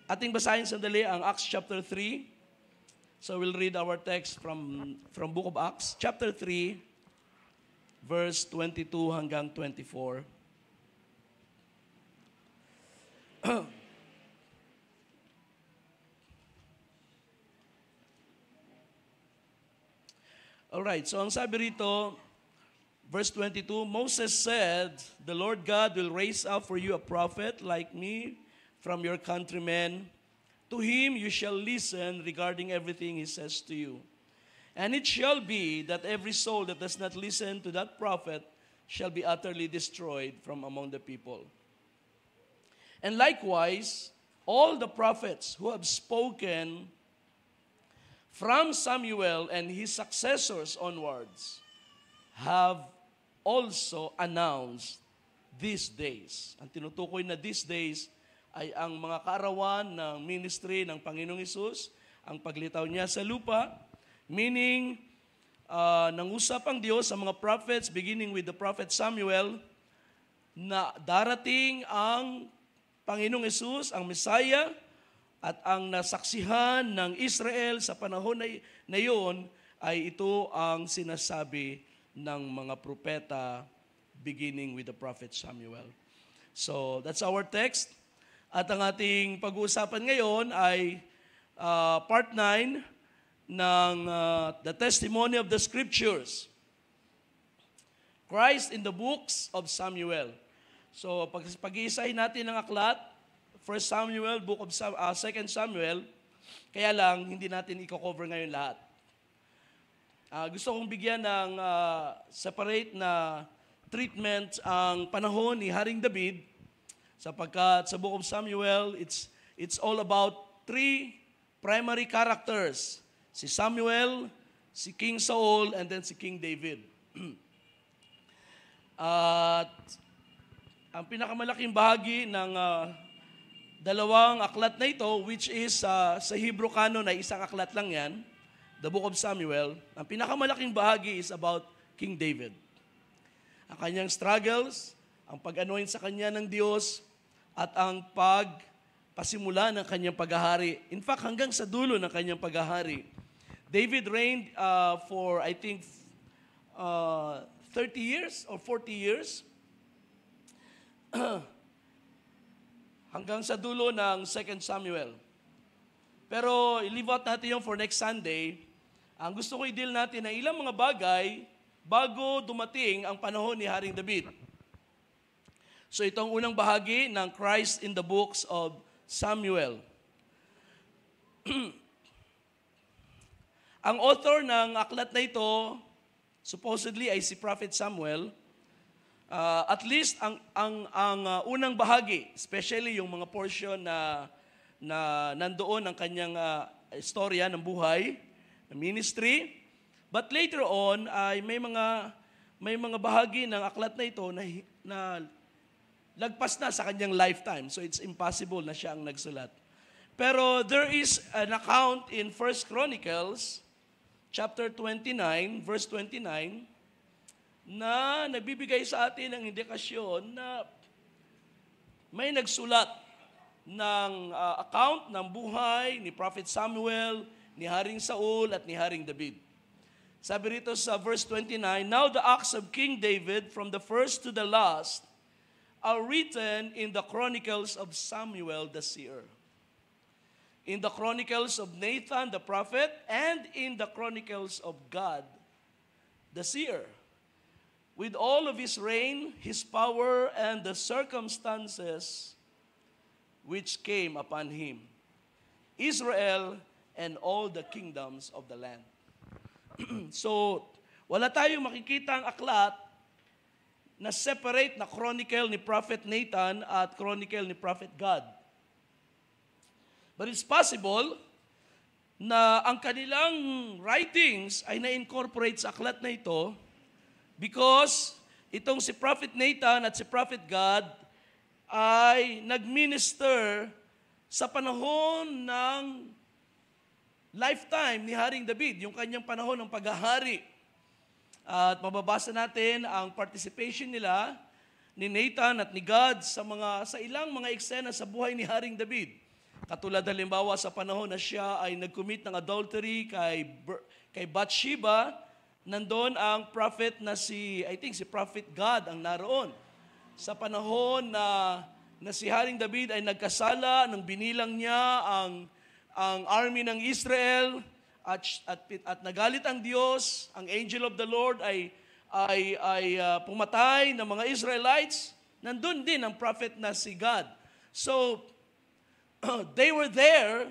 Ating basahin sandali ang Acts chapter 3. So we'll read our text from Book of Acts, chapter 3, verse 22 hanggang 24. Alright, so ang sabi rito, verse 22, Moses said, "The Lord God will raise up for you a prophet like me from your countrymen. To him you shall listen regarding everything he says to you. And it shall be that every soul that does not listen to that prophet shall be utterly destroyed from among the people. And likewise, all the prophets who have spoken from Samuel and his successors onwards have also announced these days." Ang tinutukoy na these days ay ang mga kaarawan ng ministry ng Panginoong Hesus, ang paglitaw niya sa lupa, meaning, nangusap ang Diyos sa mga prophets, beginning with the prophet Samuel, na darating ang Panginoong Hesus, ang Messiah, at ang nasaksihan ng Israel sa panahon na iyon ay ito ang sinasabi ng mga propeta, beginning with the prophet Samuel. So, that's our text. At ang ating pag-uusapan ngayon ay part 9 ng The Testimony of the Scriptures. Christ in the books of Samuel. So pag-iisahin natin ang aklat, 1 Samuel, 2 Samuel, kaya lang hindi natin i-cover ngayon lahat. Gusto kong bigyan ng separate na treatment ang panahon ni Haring David, sapagkat sa Book of Samuel, it's all about 3 primary characters. Si Samuel, si King Saul, and then si King David. At ang pinakamalaking bahagi ng dalawang aklat na ito, which is sa Hebrew canon ay isang aklat lang yan, the Book of Samuel, ang pinakamalaking bahagi is about King David. Ang kanyang struggles, ang pag-anoint sa kanya ng Diyos, at ang pagpasimula ng kanyang paghahari. In fact, hanggang sa dulo ng kanyang paghahari. David reigned for, I think, 30 years or 40 years. Hanggang sa dulo ng 2 Samuel. Pero i-leave out natin yung for next Sunday. Ang gusto ko i-deal natin na ilang mga bagay bago dumating ang panahon ni Haring David. So itong unang bahagi ng Christ in the books of Samuel. Ang author ng aklat na ito, supposedly ay si Prophet Samuel. At least ang unang bahagi, especially yung mga portion na nandoon ang kanyang istorya ng buhay, ng ministry. But later on ay may mga bahagi ng aklat na ito na lagpas na sa kanyang lifetime. So it's impossible na siya ang nagsulat. Pero there is an account in 1 Chronicles, chapter 29, verse 29, na nagbibigay sa atin ng indikasyon na may nagsulat ng account ng buhay ni Prophet Samuel, ni Haring Saul, at ni Haring David. Sabi rito sa verse 29, "Now the acts of King David from the first to the last are written in the chronicles of Samuel the seer, in the chronicles of Nathan the prophet, and in the chronicles of Gad the seer, with all of his reign, his power, and the circumstances which came upon him, Israel, and all the kingdoms of the land." So, wala tayong makikita ang aklat na separate na chronicle ni Prophet Nathan at chronicle ni Prophet Gad. But it's possible na ang kanilang writings ay na-incorporate sa aklat na ito because itong si Prophet Nathan at si Prophet Gad ay nag-minister sa panahon ng lifetime ni Haring David, yung kanyang panahon ng paghahari. At mababasa natin ang participation nila ni Nathan at ni Gad sa ilang mga eksena sa buhay ni Haring David. Katulad halimbawa sa panahon na siya ay nag-commit ng adultery kay Bathsheba, nandun ang prophet na I think si Prophet God ang naroon. Sa panahon na si Haring David ay nagkasala, nang binilang niya ang army ng Israel at nagalit ang Diyos, ang angel of the Lord ay pumatay ng mga Israelites, nandun din ang prophet na si God. So, they were there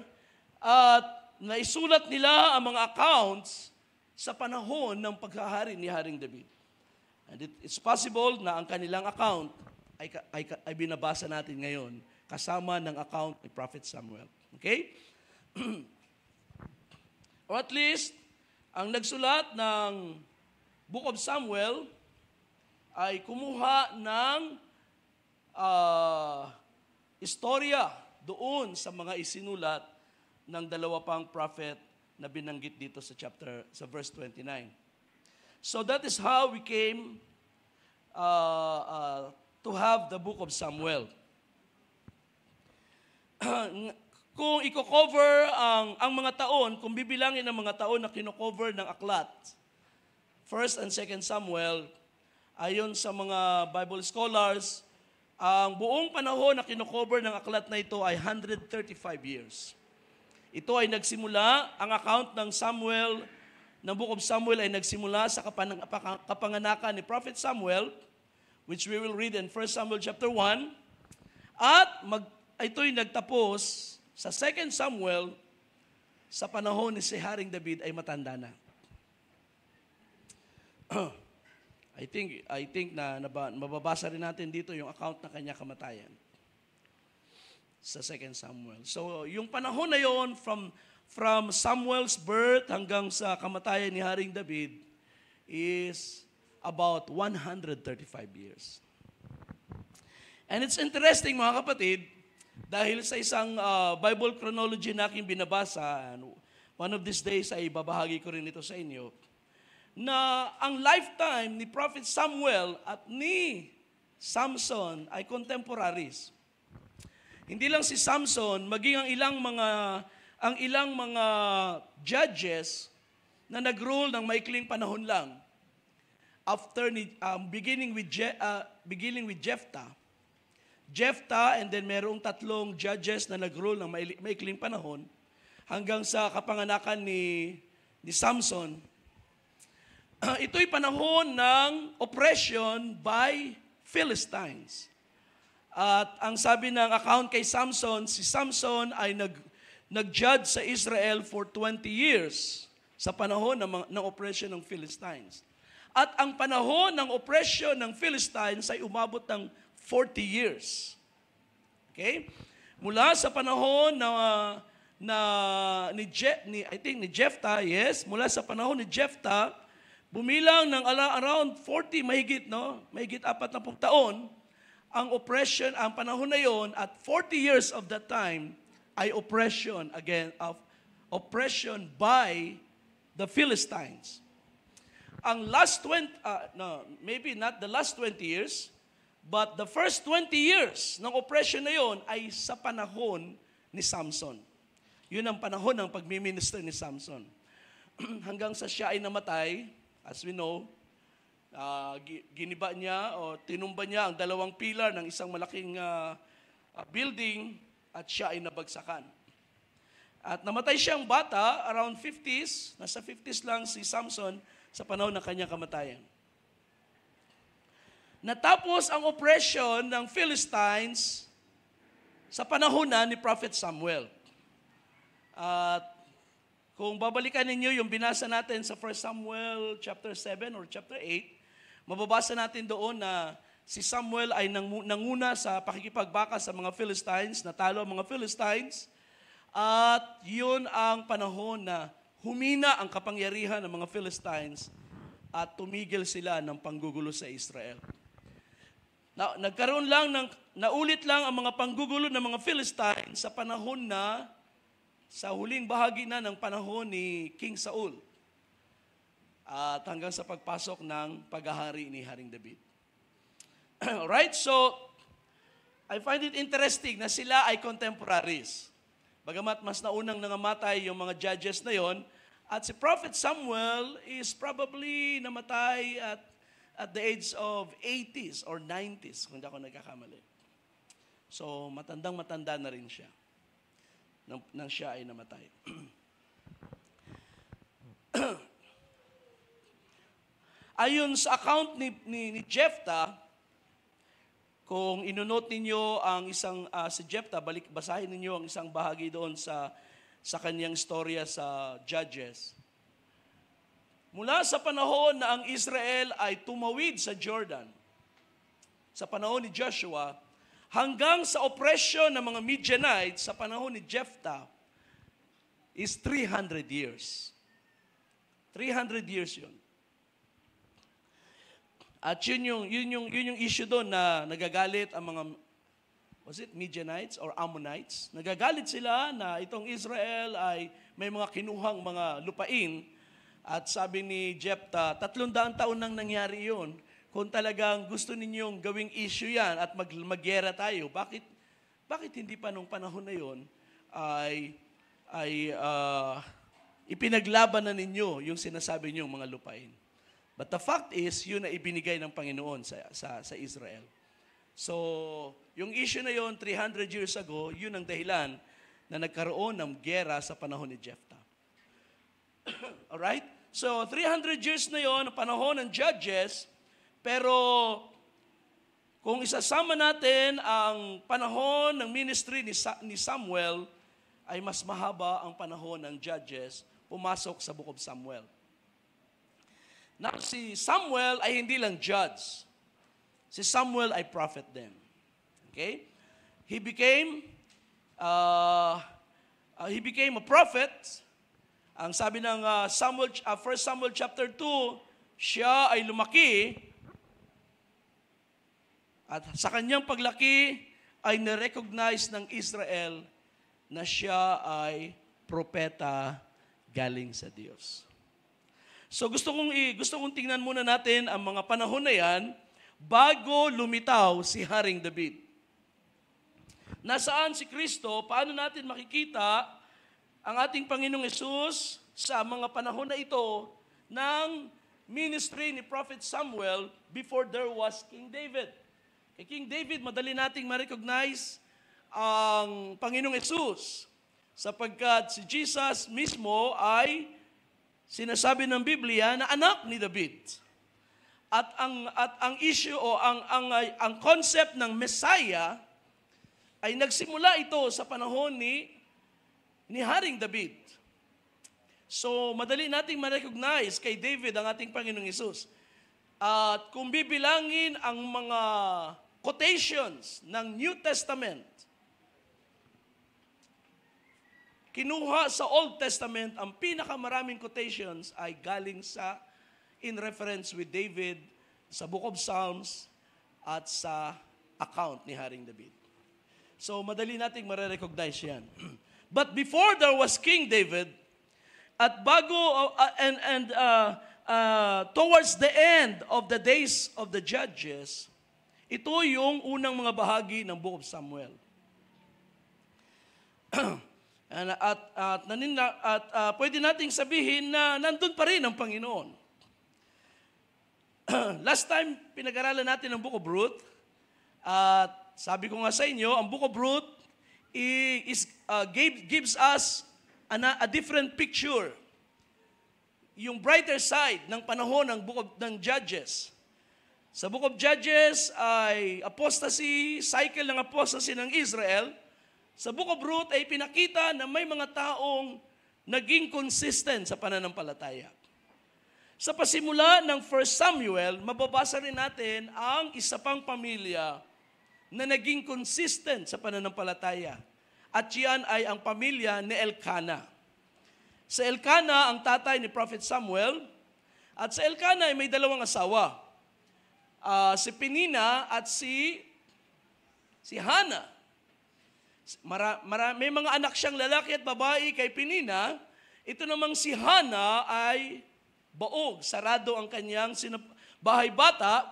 at naisulat nila ang mga accounts sa panahon ng paghahari ni Haring David. And it's possible na ang kanilang account ay binabasa natin ngayon kasama ng account ni Prophet Samuel. Okay? Or at least, ang nagsulat ng Book of Samuel ay kumuha ng istorya doon sa mga isinulat ng dalawa pang prophet na binanggit dito sa verse 29. So that is how we came to have the Book of Samuel. Kung i-cover ang mga taon, kung bibilangin ang mga taon na kino-cover ng aklat, 1st and 2nd Samuel, ayon sa mga Bible scholars, ang buong panahon na kino-cover ng aklat na ito ay 135 years. Ito ay nagsimula, ang account ng Book of Samuel ay nagsimula sa kapanganakan ni Prophet Samuel, which we will read in 1 Samuel chapter 1, at ito'y nagtapos sa 2 Samuel, sa panahon ni si Haring David ay matanda na. I think na mababasa rin natin dito yung account ng kanya kamatayan sa 2 Samuel. So, yung panahon na yon from Samuel's birth hanggang sa kamatayan ni Haring David is about 135 years. And it's interesting mga kapatid, dahil sa isang Bible chronology na aking binabasa, one of these days ay babahagi ko rin ito sa inyo, na ang lifetime ni Prophet Samuel at ni Samson ay contemporaries. Hindi lang si Samson, maging ang ilang mga judges na nag-rule ng maikling panahon lang. Beginning with Jephthah, and then merong 3 judges na nag-rule ng maikling panahon hanggang sa kapanganakan ni Samson. Ito'y panahon ng oppression by Philistines. At ang sabi ng account kay Samson, si Samson ay nag-judge sa Israel for 20 years sa panahon ng oppression ng Philistines. At ang panahon ng oppression ng Philistines ay umabot ng 40 years. Okay? Mula sa panahon ni Jephthah, yes, mula sa panahon ni Jephthah, bumilang ng around 40 mahigit 40 taon ang oppression, ang panahon na yon, at 40 years of that time ay oppression by the Philistines. Ang last 20 maybe not the last 20 years, but the first 20 years ng oppression na yon ay sa panahon ni Samson. Yun ang panahon ng pagmiminister ni Samson. Hanggang sa siya ay namatay, as we know, giniba niya o tinumba niya ang 2 pilar ng isang malaking building at siya ay nabagsakan. At namatay siyang bata, around 50s, nasa 50s lang si Samson sa panahon ng kanyang kamatayan. Natapos ang oppression ng Philistines sa panahon na ni Prophet Samuel. At kung babalikan ninyo yung binasa natin sa 1 Samuel chapter 7 or chapter 8, mababasa natin doon na si Samuel ay nanguna sa pakikipagbaka sa mga Philistines, natalo ang mga Philistines, at yun ang panahon na humina ang kapangyarihan ng mga Philistines at tumigil sila ng panggugulo sa Israel. Naulit lang ang mga panggugulo ng mga Philistines sa panahon sa huling bahagi na ng panahon ni King Saul at hanggang sa pagpasok ng paghahari ni Haring David. Right? So, I find it interesting na sila ay contemporaries. Bagamat mas naunang nangamatay yung mga judges na yon, at si Prophet Samuel is probably namatay at the age of 80s or 90s, kung di ako nagkakamali. So, matandang-matanda na rin siya nang siya ay namatay. Ayon sa account ni Jephthah, kung inonote ninyo ang isang si Jephthah, basahin ninyo ang isang bahagi doon sa kanyang istorya sa Judges. Mula sa panahon na ang Israel ay tumawid sa Jordan, sa panahon ni Joshua, hanggang sa oppression ng mga Midianites sa panahon ni Jephthah is 300 years. 300 years yun. At yun yung issue doon na nagagalit ang mga, was it Midianites or Ammonites? Nagagalit sila na itong Israel ay may mga kinuhang mga lupain. At sabi ni Jephthah, 300 taon nang nangyari yun. Kung talagang gusto ninyong gawing issue yan at magyera tayo, bakit hindi pa nung panahon na yun ay ipinaglaban na ninyo yung sinasabi niyong mga lupain? But the fact is, yun na ibinigay ng Panginoon sa Israel. So, yung issue na yun, 300 years ago, yun ang dahilan na nagkaroon ng gera sa panahon ni Jephthah. Alright? So, 300 years na yun, panahon ng Judges, pero kung isasama natin ang panahon ng ministry ni Samuel, ay mas mahaba ang panahon ng Judges, pumasok sa Book of Samuel. Now, si Samuel ay hindi lang judge. Si Samuel ay prophet din. Okay? He became a prophet. Ang sabi ng 1 Samuel chapter 2, siya ay lumaki at sa kanyang paglaki ay na-recognize ng Israel na siya ay propeta galing sa Diyos. So gusto kong tingnan muna natin ang mga panahon na yan bago lumitaw si Haring David. Nasaan si Kristo? Paano natin makikita ang ating Panginoong Hesus sa mga panahon na ito ng ministry ni Prophet Samuel before there was King David? Kay King David, madali nating ma-recognize ang Panginoong Hesus sapagkat si Jesus mismo ay sinasabi ng Biblia na anak ni David. At ang issue o ang concept ng Messiah ay nagsimula ito sa panahon ni Haring David. So, madali nating ma-recognize kay David ang ating Panginoong Hesus. At kung bibilangin ang mga quotations ng New Testament, kinuha sa Old Testament, ang pinakamaraming quotations ay galing in reference with David sa Book of Psalms at sa account ni Haring David. So, madali nating ma-recognize yan. But before there was King David, at towards the end of the days of the Judges, ito yung unang mga bahagi ng Book of Samuel. At pwede nating sabihin na nandun pa rin ang Panginoon. Last time, pinag-aralan natin ang Book of Ruth. At sabi ko nga sa inyo, ang Book of Ruth gives us a different picture. Yung brighter side ng panahon ng Judges. Sa Book of Judges ay apostasy, cycle ng apostasy ng Israel. Sa Book of Ruth ay pinakita na may mga taong naging consistent sa pananampalataya. Sa pasimula ng 1 Samuel, mababasa rin natin ang isa pang pamilya na naging consistent sa pananampalataya. At yan ay ang pamilya ni Elkanah. Sa Elkanah, ang tatay ni Prophet Samuel, at sa Elkanah ay may dalawang asawa. Si Penina at si Hannah. May mga anak siyang lalaki at babae kay Penina. Ito namang si Hannah ay baog, sarado ang kanyang bahay bata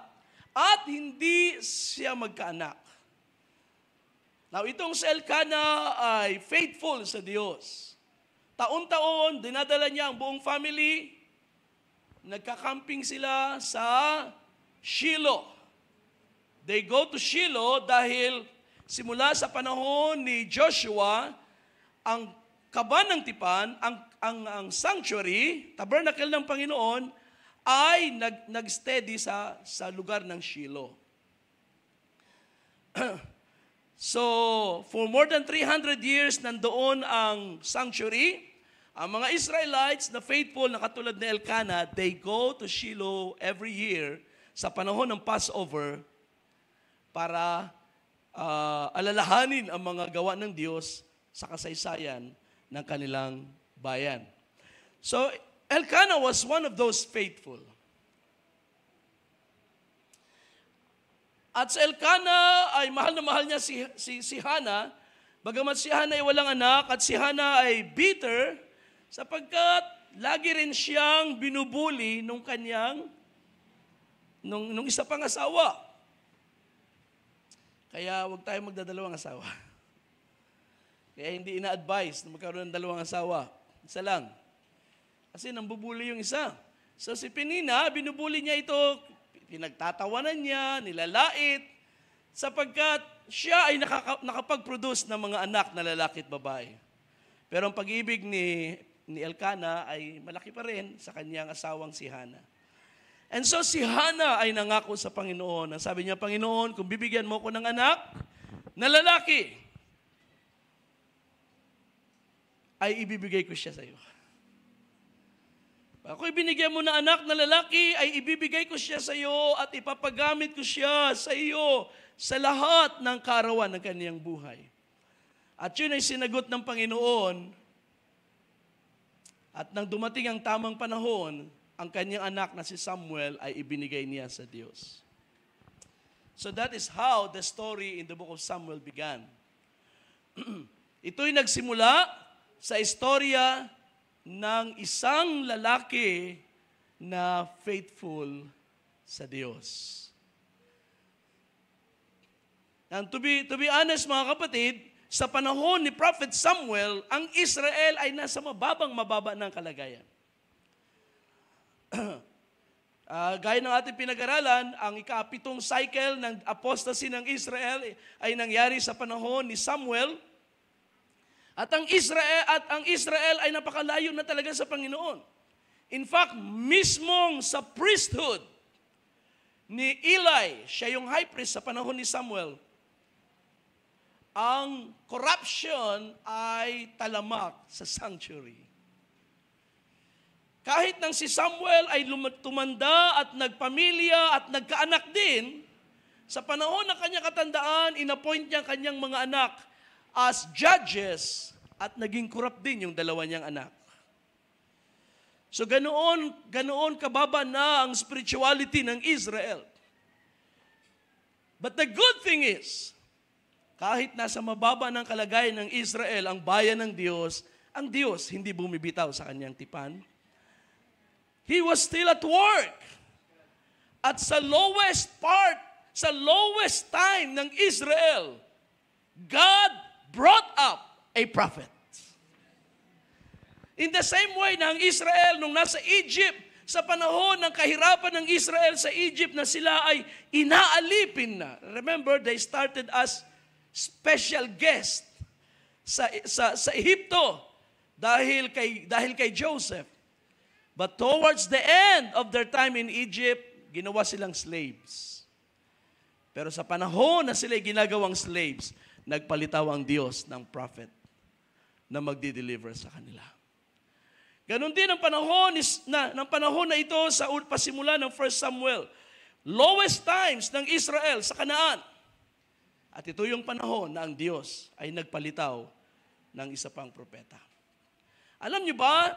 at hindi siya magkaanak. Now, itong si Elkanah ay faithful sa Diyos. Taon-taon, dinadala niya ang buong family. Nagkakamping sila sa Shiloh. They go to Shiloh dahil simula sa panahon ni Joshua, ang kaban ng tipan, ang sanctuary, tabernacle ng Panginoon, ay nag-steady sa lugar ng Shiloh. So, for more than 300 years, nandoon ang sanctuary. Ang mga Israelites na faithful na katulad ni Elkanah, they go to Shiloh every year sa panahon ng Passover para alalahanin ang mga gawa ng Diyos sa kasaysayan ng kanilang bayan. So, Elkanah was one of those faithful. At sa Elkanah ay mahal na mahal niya si Hannah, bagamat si Hannah ay walang anak at si Hannah ay bitter sapagkat lagi rin siyang binubuli nung isa pang asawa. Kaya huwag tayong magdadalawang asawa. Kaya hindi ina-advise na magkaroon ng dalawang asawa. Isa lang. Kasi nambubuli yung isa. So si Penina, binubuli niya ito, pinagtatawanan niya, nilalait, sapagkat siya ay nakapag-produce ng mga anak na lalaki at babae. Pero ang pag-ibig ni Elkanah ay malaki pa rin sa kanyang asawang si Hannah. And so si Hannah ay nangako sa Panginoon. Ang sabi niya, Panginoon, kung bibigyan mo ko ng anak na lalaki, ay ibibigay ko siya sa iyo. Ako ibinigyan mo na anak na lalaki, ay ibibigay ko siya sa iyo at ipapagamit ko siya sa iyo sa lahat ng kaarawan ng kaniyang buhay. At yun ay sinagot ng Panginoon. At nang dumating ang tamang panahon, ang kanyang anak na si Samuel ay ibinigay niya sa Diyos. So that is how the story in the book of Samuel began. Ito'y nagsimula sa istorya ng isang lalaki na faithful sa Diyos. And to be honest mga kapatid, sa panahon ni Prophet Samuel, ang Israel ay nasa mababa ng kalagayan. Gaya ng ating pinag-aralan, ang ika-7 cycle ng apostasy ng Israel ay nangyari sa panahon ni Samuel. At ang Israel ay napakalayo na talaga sa Panginoon. In fact, mismong sa priesthood ni Eli, siya yung high priest sa panahon ni Samuel, ang corruption ay talamak sa sanctuary. Kahit nang si Samuel ay tumanda at nagpamilya at nagkaanak din, sa panahon ng kanyang katandaan, inappoint niya ang kanyang mga anak as judges at naging corrupt din yung dalawa niyang anak. So ganoon kababa na ang spirituality ng Israel. But the good thing is, kahit nasa mababa ng kalagayan ng Israel, ang bayan ng Diyos, ang Diyos hindi bumibitaw sa kanyang tipan. He was still at work. At sa lowest time ng Israel, God brought up a prophet. In the same way na ang Israel nung nasa Egypt, sa panahon ng kahirapan ng Israel sa Egypt na sila ay inaalipin na. Remember, they started as special guest sa Ehipto dahil kay Joseph. But towards the end of their time in Egypt, ginawa silang slaves. Pero sa panahon na sila ginagawang slaves, nagpalitaw ang Diyos ng prophet na magdi-deliver sa kanila. Ganon din ang panahon na ito sa pasimula ng 1 Samuel. Lowest times ng Israel sa Kanaan. At ito yung panahon na ang Diyos ay nagpalitaw ng isa pang propeta. Alam niyo ba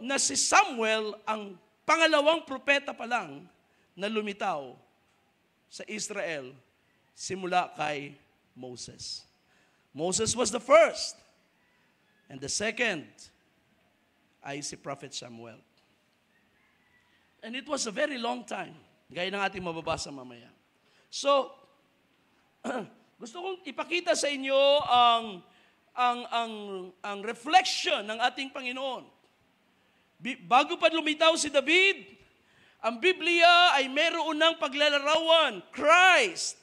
na si Samuel ang pangalawang propeta pa lang na lumitaw sa Israel simula kay Moses. Moses was the first. And the second ay si Prophet Samuel. And it was a very long time, gaya ng ating mababasa mamaya. So, gusto kong ipakita sa inyo ang reflection ng ating Panginoon. Bago pa lumitaw si David, ang Biblia ay meron ng paglalarawan. Christ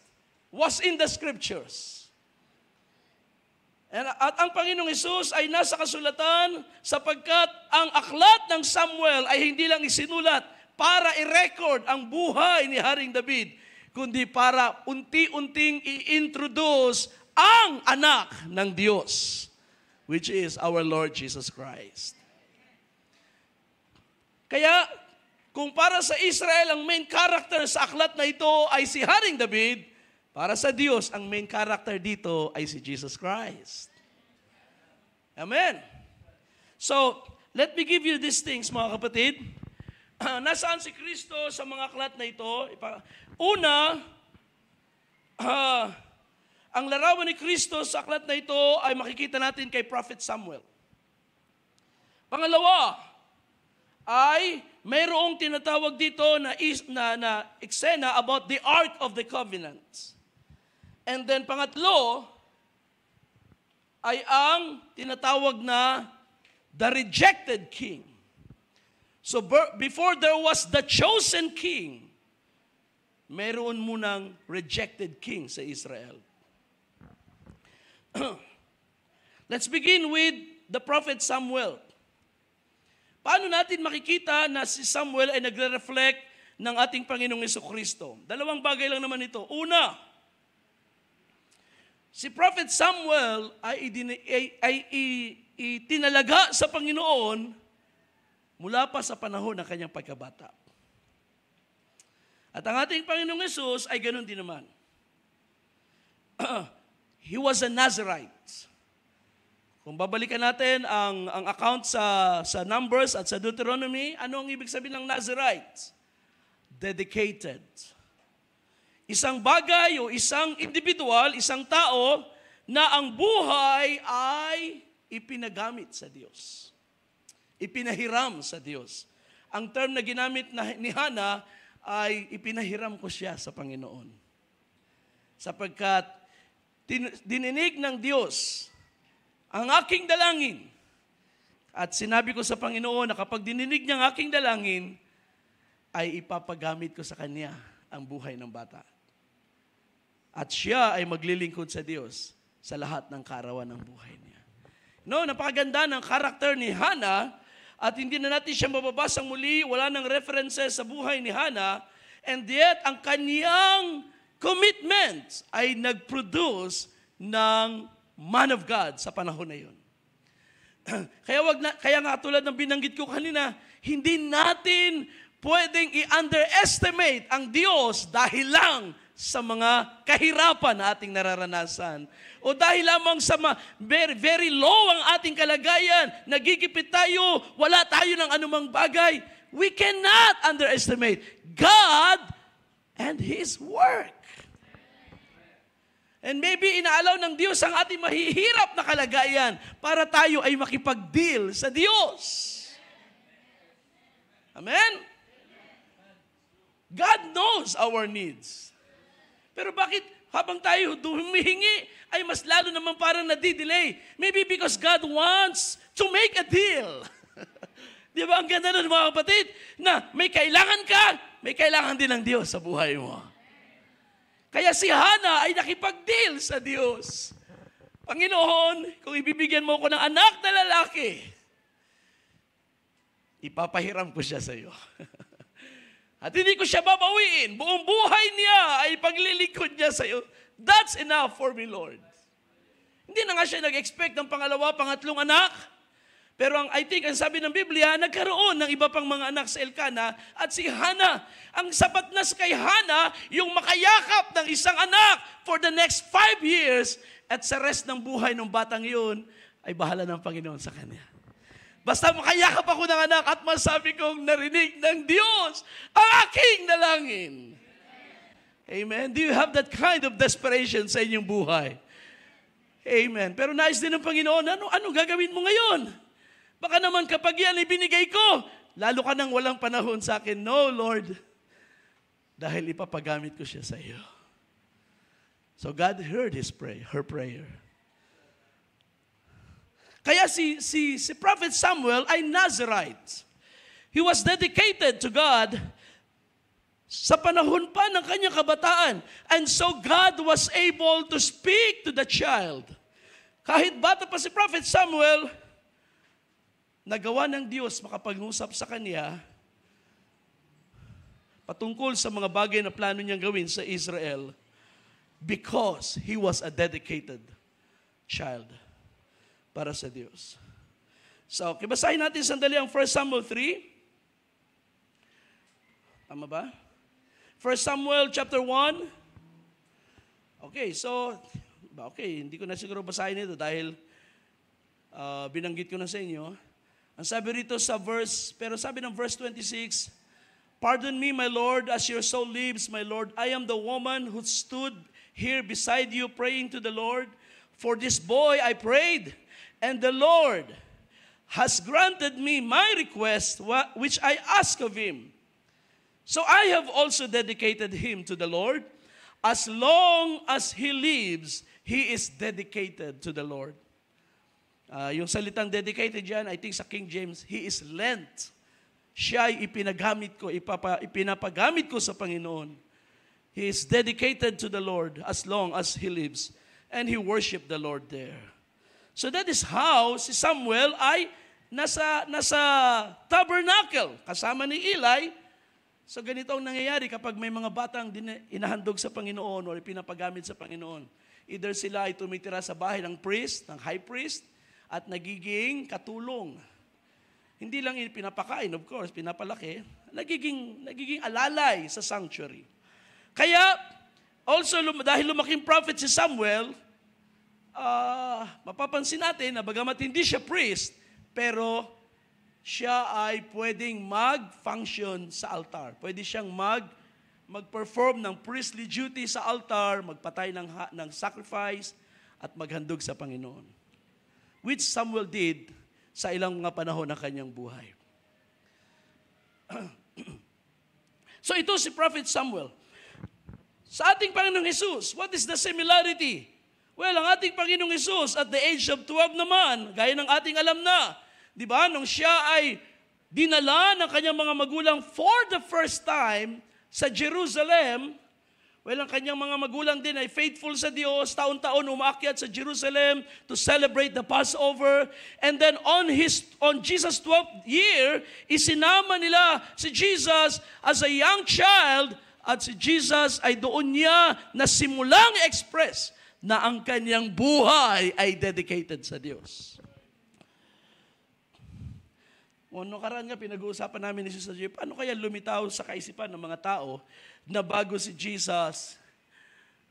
was in the Scriptures. At ang Panginoong Hesus ay nasa kasulatan sapagkat ang aklat ng Samuel ay hindi lang isinulat para i-record ang buhay ni Haring David, kundi para unti-unting i-introduce ang anak ng Diyos, which is our Lord Jesus Christ. Kaya, kung para sa Israel ang main character sa aklat na ito ay si Haring David, para sa Diyos ang main character dito ay si Jesus Christ. Amen. So, let me give you these things, mga kapatid. Nasaan si Kristo sa mga aklat na ito? Una, ang larawan ni Kristo sa aklat na ito ay makikita natin kay Prophet Samuel. Pangalawa, ay mayroong tinatawag dito na eksena about the Ark of the Covenant. And then pangatlo, ay ang tinatawag na the rejected king. So before there was the chosen king, mayroon munang rejected king sa Israel. Let's begin with the prophet Samuel. Paano natin makikita na si Samuel ay nagre-reflect ng ating Panginoong Jesucristo? Dalawang bagay lang naman ito. Una, si Prophet Samuel ay itinalaga sa Panginoon mula pa sa panahon ng kanyang pagkabata. At ang ating Panginoong Hesus ay ganoon din naman. He was a Nazirite. Kung babalikan natin ang account sa Numbers at sa Deuteronomy, ano ang ibig sabihin ng Nazirite? Dedicated. Isang bagay o isang individual, isang tao na ang buhay ay ipinagamit sa Diyos. Ipinahiram sa Diyos. Ang term na ginamit ni Hannah ay ipinahiram ko siya sa Panginoon. Sapagkat dininig ng Diyos ang aking dalangin. At sinabi ko sa Panginoon na kapag dininig niya ang aking dalangin, ay ipapagamit ko sa Kanya ang buhay ng bata. At siya ay maglilingkod sa Diyos sa lahat ng kaarawan ng buhay niya. No, napakaganda ng karakter ni Hannah at hindi na natin siya mababasang muli, wala nang references sa buhay ni Hannah, and yet ang kanyang commitment ay nag-produce ng man of God sa panahon na yun. Kaya nga tulad ng binanggit ko kanina, hindi natin pwedeng i-underestimate ang Diyos dahil lang sa mga kahirapan na ating nararanasan. O dahil lamang sa very, very low ang ating kalagayan, nagigipit tayo, wala tayo ng anumang bagay. We cannot underestimate God and His work. And maybe inaalaw ng Diyos ang ating mahihirap na kalagayan para tayo ay makipag-deal sa Diyos. Amen? God knows our needs. Pero bakit habang tayo humihingi, ay mas lalo naman parang nadidelay? Maybe because God wants to make a deal. Di ba ang ganda nun mga kapatid? Na may kailangan ka, may kailangan din ng Diyos sa buhay mo. Kaya si Hannah ay nakipag-deal sa Diyos. Panginoon, kung ibibigyan mo ko ng anak na lalaki, ipapahiram ko siya sa iyo. At hindi ko siya babawiin. Buong buhay niya ay paglilingkod niya sa iyo. That's enough for me, Lord. Hindi na nga siya nag-expect ng pangalawa, pangatlong anak. Pero I think ang sabi ng Biblia, nagkaroon ng iba pang mga anak sa Elkanah at si Hannah. Ang sapat na kay Hannah, yung makayakap ng isang anak for the next 5 years at sa rest ng buhay ng batang yun, ay bahala ng Panginoon sa kanya. Basta makayakap ako ng anak at masabi kong narinig ng Diyos ang aking dalangin. Amen. Do you have that kind of desperation sa inyong buhay? Amen. Pero nais din ng Panginoon, ano gagawin mo ngayon? Baka naman kapag yan ibinigay ko, lalo ka nang walang panahon sa akin. No, Lord. Dahil ipapagamit ko siya sa iyo. So God heard her prayer. Kaya si Prophet Samuel ay Nazirite. He was dedicated to God sa panahon pa ng kanyang kabataan. And so God was able to speak to the child. Kahit bata pa si Prophet Samuel, nagawa ng Diyos makapag-usap sa kanya patungkol sa mga bagay na plano niyang gawin sa Israel because he was a dedicated child para sa Diyos. So, kibasahin natin sandali ang 1 Samuel 3. Tama ba? 1 Samuel chapter 1. Okay, so, hindi ko na siguro basahin ito dahil binanggit ko na sa inyo. Ang sabi rito sa pero sabi ng verse 26, "Pardon me, my Lord, as your soul lives, my Lord. I am the woman who stood here beside you praying to the Lord. For this boy I prayed, and the Lord has granted me my request, which I asked of him. So I have also dedicated him to the Lord. As long as he lives, he is dedicated to the Lord." Yung salitang dedicated dyan, I think sa King James, he is lent. Siya ay ipinapagamit ko sa Panginoon. He is dedicated to the Lord as long as he lives. And he worshiped the Lord there. So that is how si Samuel ay nasa tabernacle kasama ni Eli. So ganito ang nangyayari kapag may mga batang inahandog sa Panginoon o pinapagamit sa Panginoon. Either sila ay tumitira sa bahay ng priest, ng high priest, at nagiging katulong. Hindi lang pinapakain, of course, pinapalaki, nagiging alalay sa sanctuary. Kaya, also, dahil lumaking prophet si Samuel, mapapansin natin na bagamat hindi siya priest, pero siya ay pwedeng mag-function sa altar. Pwede siyang mag-perform ng priestly duty sa altar, magpatay ng sacrifice, at maghandog sa Panginoon. Which Samuel did sa ilang mga panahon ng kanyang buhay. So ito si Prophet Samuel. Sa ating Panginoong Jesus, what is the similarity? Well, ang ating Panginoong Jesus at the age of 12 naman, gaya ng ating alam na, di ba, nung siya ay dinala ng kanyang mga magulang for the first time sa Jerusalem, well, ang kanyang mga magulang din ay faithful sa Diyos, taon-taon umaakyat sa Jerusalem to celebrate the Passover. And then on Jesus' 12th year, isinama nila si Jesus as a young child, at si Jesus ay doon niya nasimulang express na ang kanyang buhay ay dedicated sa Diyos. Ano karaan nga, pinag-uusapan namin ni Sister Jay, paano kaya lumitaw sa kaisipan ng mga tao na bago si Jesus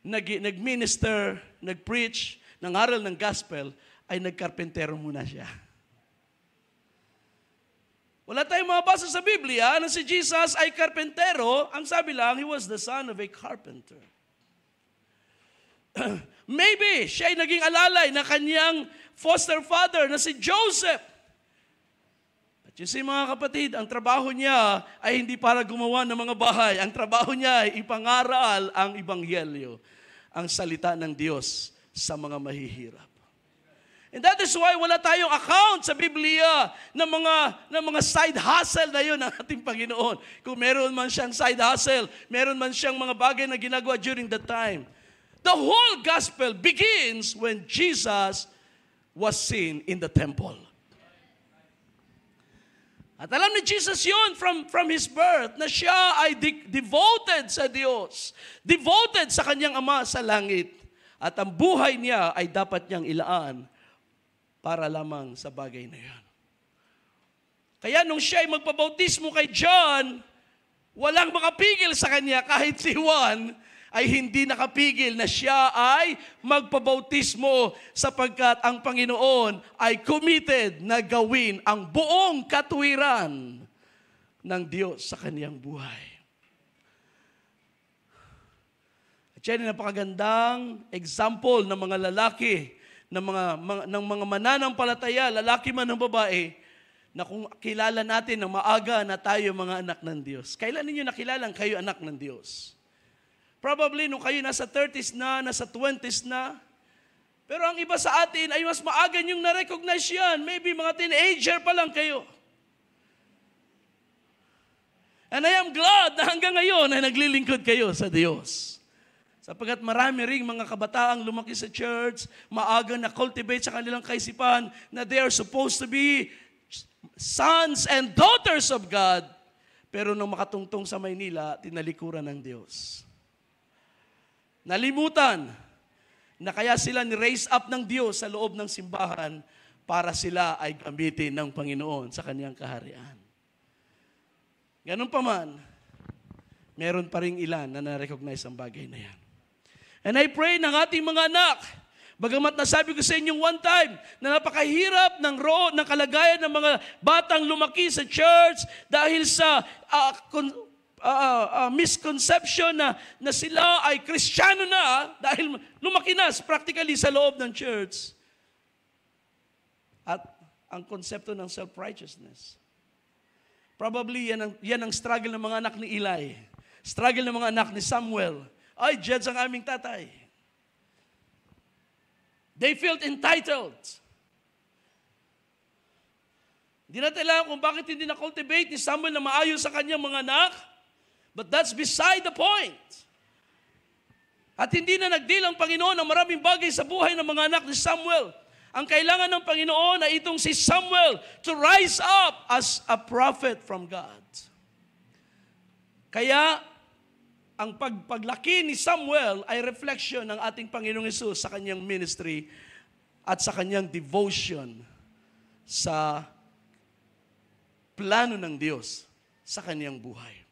nag-minister, nag-preach, nang-aral ng gospel, ay nagkarpentero muna siya. Wala tayong mabasa sa Biblia na si Jesus ay karpentero. Ang sabi lang, he was the son of a carpenter. Maybe siya ay naging alalay na kanyang foster father na si Joseph. You see, mga kapatid, ang trabaho niya ay hindi para gumawa ng mga bahay. Ang trabaho niya ay ipangaral ang Ebanghelyo, ang salita ng Diyos sa mga mahihirap. And that is why wala tayong account sa Biblia ng mga side hustle na yun ng ating Panginoon. Kung meron man siyang side hustle, meron man siyang mga bagay na ginagawa during that time. The whole gospel begins when Jesus was seen in the temple. At alam ni Jesus yun from His birth, na siya ay devoted sa Diyos, devoted sa kanyang Ama sa langit, at ang buhay niya ay dapat niyang ilaan para lamang sa bagay na yan. Kaya nung siya ay magpabautismo kay John, walang makapigil sa kanya kahit si Juan ay hindi nakapigil na siya ay magpabautismo sapagkat ang Panginoon ay committed na gawin ang buong katuwiran ng Diyos sa kaniyang buhay. At yan ay napakagandang example ng mga lalaki, ng mga mananampalataya, lalaki man ng babae, na kung kilala natin na maaga na tayo mga anak ng Diyos. Kailan ninyo nakilalang kayo anak ng Diyos? Probably nung kayo nasa 30s na, nasa 20s na. Pero ang iba sa atin ay mas maaga niyong na-recognize yan. Maybe mga teenager pa lang kayo. And I am glad na hanggang ngayon ay naglilingkod kayo sa Diyos. Sapagkat marami ring mga kabataang lumaki sa church, maaga na-cultivate sa kanilang kaisipan na they are supposed to be sons and daughters of God. Pero nung makatungtong sa Maynila, tinalikuran ng Diyos. Nalimutan na kaya sila ni-raise up ng Diyos sa loob ng simbahan para sila ay gamitin ng Panginoon sa Kanyang kaharian. Ganun pa man, meron pa rin ilan na na-recognize ang bagay na yan. And I pray ng ating mga anak, bagamat nasabi ko sa inyong one time na napakahirap ng kalagayan ng mga batang lumaki sa church dahil sa misconception na sila ay Kristiyano na dahil lumaki na practically sa loob ng church. At ang konsepto ng self-righteousness. Probably yan ang struggle ng mga anak ni Eli. Struggle ng mga anak ni Samuel. Ay, judge ang aming tatay. They felt entitled. Hindi natin alam kung bakit hindi na-cultivate ni Samuel na maayos sa kanyang mga anak. But that's beside the point. At hindi na nagdeal ang Panginoon ng maraming bagay sa buhay ng mga anak ni Samuel. Ang kailangan ng Panginoon ay itong si Samuel to rise up as a prophet from God. Kaya, ang paglaki ni Samuel ay reflection ng ating Panginoong Hesus sa kanyang ministry at sa kanyang devotion sa plano ng Diyos sa kanyang buhay.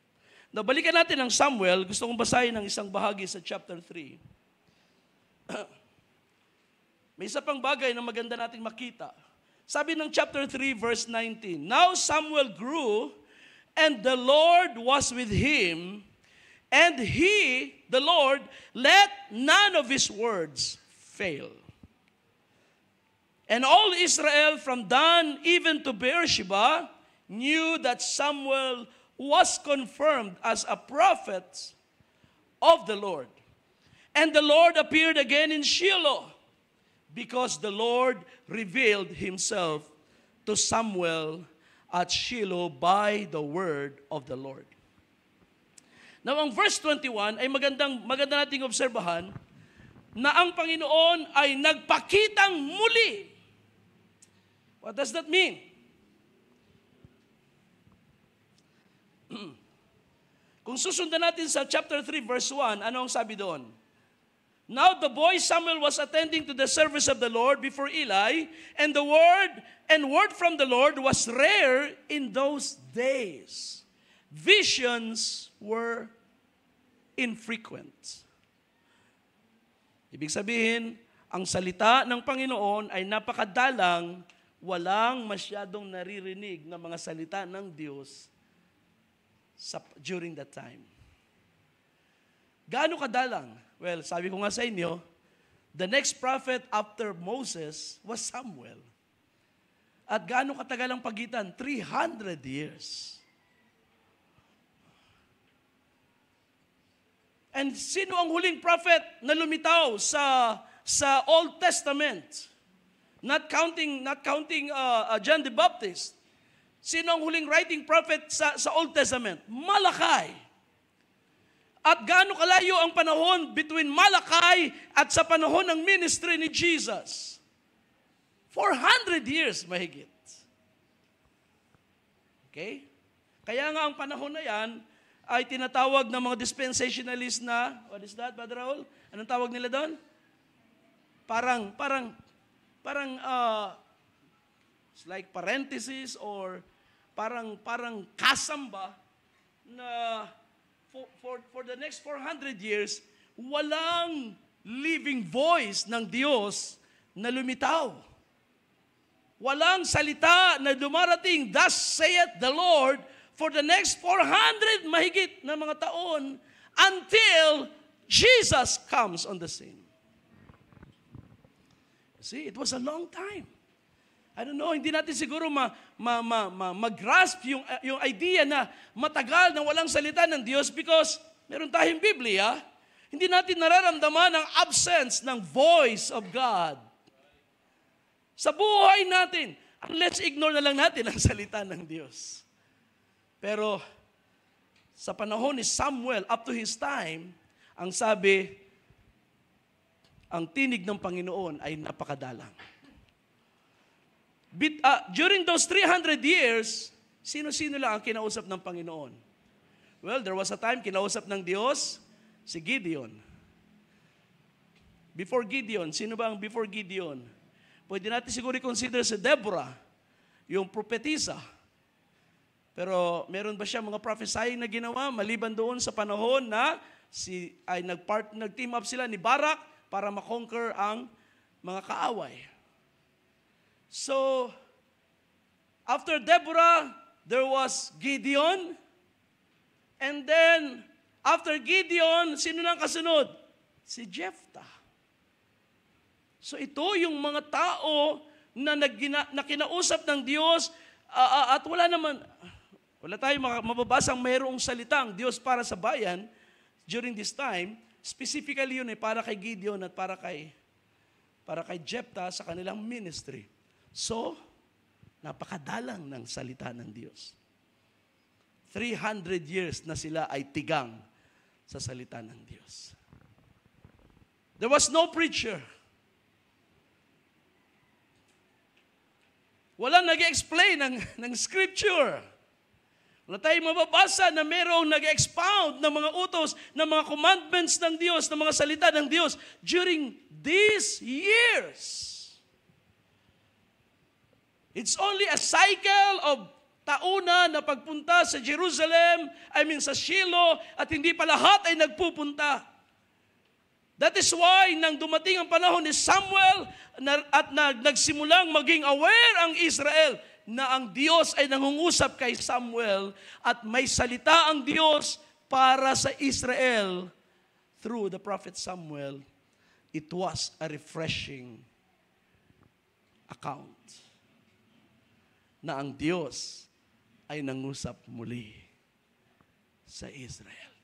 Now, balikan natin ang Samuel. Gusto kong basahin ng isang bahagi sa chapter 3. May isa pang bagay na maganda nating makita. Sabi ng chapter 3, verse 19, Now Samuel grew, and the Lord was with him, and he, the Lord, let none of his words fail. And all Israel from Dan even to Beersheba knew that Samuel was confirmed as a prophet of the Lord. And the Lord appeared again in Shiloh, because the Lord revealed himself to Samuel at Shiloh by the word of the Lord. Now, ang verse 21 ay maganda nating obserbahan na ang Panginoon ay nagpakitang muli. What does that mean? Kung susundan natin sa chapter 3, verse 1, ano ang sabi doon? Now the boy Samuel was attending to the service of the Lord before Eli, and word from the Lord was rare in those days. Visions were infrequent. Ibig sabihin, ang salita ng Panginoon ay napakadalang, walang masyadong naririnig na mga salita ng Diyos during that time. Gaano kadalang? Well, sabi ko nga sa inyo, the next prophet after Moses was Samuel. At gaano katagal ang pagitan? 300 years. And sino ang huling prophet na lumitaw sa Old Testament? Not counting John the Baptist. Sino ang huling writing prophet sa Old Testament? Malachi. At gaano kalayo ang panahon between Malachi at sa panahon ng ministry ni Jesus? 400 years mahigit. Okay? Kaya nga ang panahon na yan ay tinatawag ng mga dispensationalist na, what is that, Brother Raul? Anong tawag nila doon? Parang it's like parenthesis or parang kasamba na for the next 400 years, walang living voice ng Diyos na lumitaw. Walang salita na dumarating, thus saith the Lord, for the next 400 mahigit na mga taon until Jesus comes on the scene. See, it was a long time. I don't know, hindi natin siguro mag-grasp yung idea na matagal na walang salita ng Diyos because meron tayong Biblia, Hindi natin nararamdaman ang absence ng voice of God sa buhay natin. Let's ignore na lang natin ang salita ng Diyos. Pero sa panahon ni Samuel, up to his time, ang sabi, ang tinig ng Panginoon ay napakadalang. During those 300 years, sino-sino lang ang kinausap ng Panginoon? Well, there was a time kinausap ng Diyos si Gideon. Before Gideon, sino ba ang before Gideon? Pwede natin siguro i-consider si Deborah, yung propetisa. Pero meron ba siya mga prophesying na ginawa maliban doon sa panahon na nag-team up sila ni Barak para makonquer ang mga kaaway? So, after Deborah, there was Gideon. And then, after Gideon, sino nang kasunod? Si Jephthah. So ito yung mga tao na kinausap ng Diyos at wala tayong mababasang mayroong salitang Diyos para sa bayan during this time. Specifically yun para kay Gideon at para kay Jephthah sa kanilang ministry. So, napakadalang ng salita ng Diyos. 300 years na sila ay tigang sa salita ng Diyos. There was no preacher. Walang nag-explain ng scripture. Wala tayong mababasa na mayroong nag-expound ng mga utos, ng mga commandments ng Diyos, ng mga salita ng Diyos during these years. It's only a cycle of tauna na pagpunta sa Jerusalem, sa Shiloh, at hindi pa lahat ay nagpupunta. That is why, nang dumating ang panahon ni Samuel, at nagsimulang maging aware ang Israel na ang Diyos ay nangungusap kay Samuel, at may salita ang Diyos para sa Israel through the prophet Samuel, it was a refreshing account na ang Diyos ay nangusap muli sa Israel.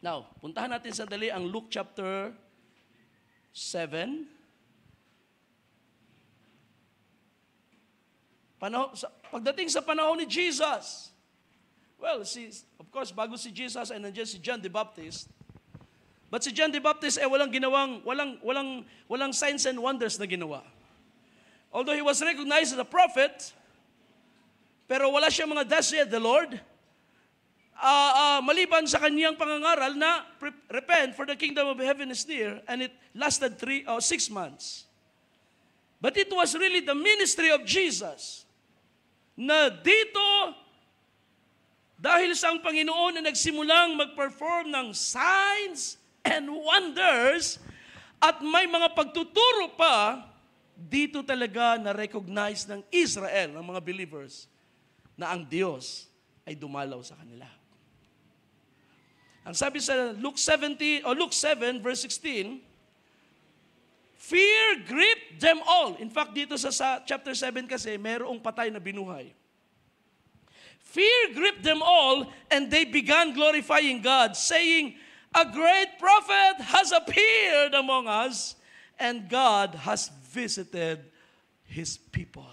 Now, puntahan natin sandali ang Luke chapter 7. Pagdating sa panahon ni Jesus, of course, bago si Jesus ay nandiyan si John the Baptist. But si John the Baptist ay walang signs and wonders na ginawa. Although he was recognized as a prophet, pero wala siyang mga thus saith the Lord, maliban sa kanyang pangangaral na repent for the kingdom of heaven is near, and it lasted 6 months. But it was really the ministry of Jesus na dito, dahil sa ang Panginoon na nagsimulang mag-perform ng signs and wonders at may mga pagtuturo pa, dito talaga na-recognize ng Israel, ng mga believers, na ang Diyos ay dumalaw sa kanila. Ang sabi sa Luke 7 verse 16, fear gripped them all. In fact, dito sa chapter 7 kasi, mayroong patay na binuhay. Fear gripped them all, and they began glorifying God, saying, a great prophet has appeared among us, and God has visited His people.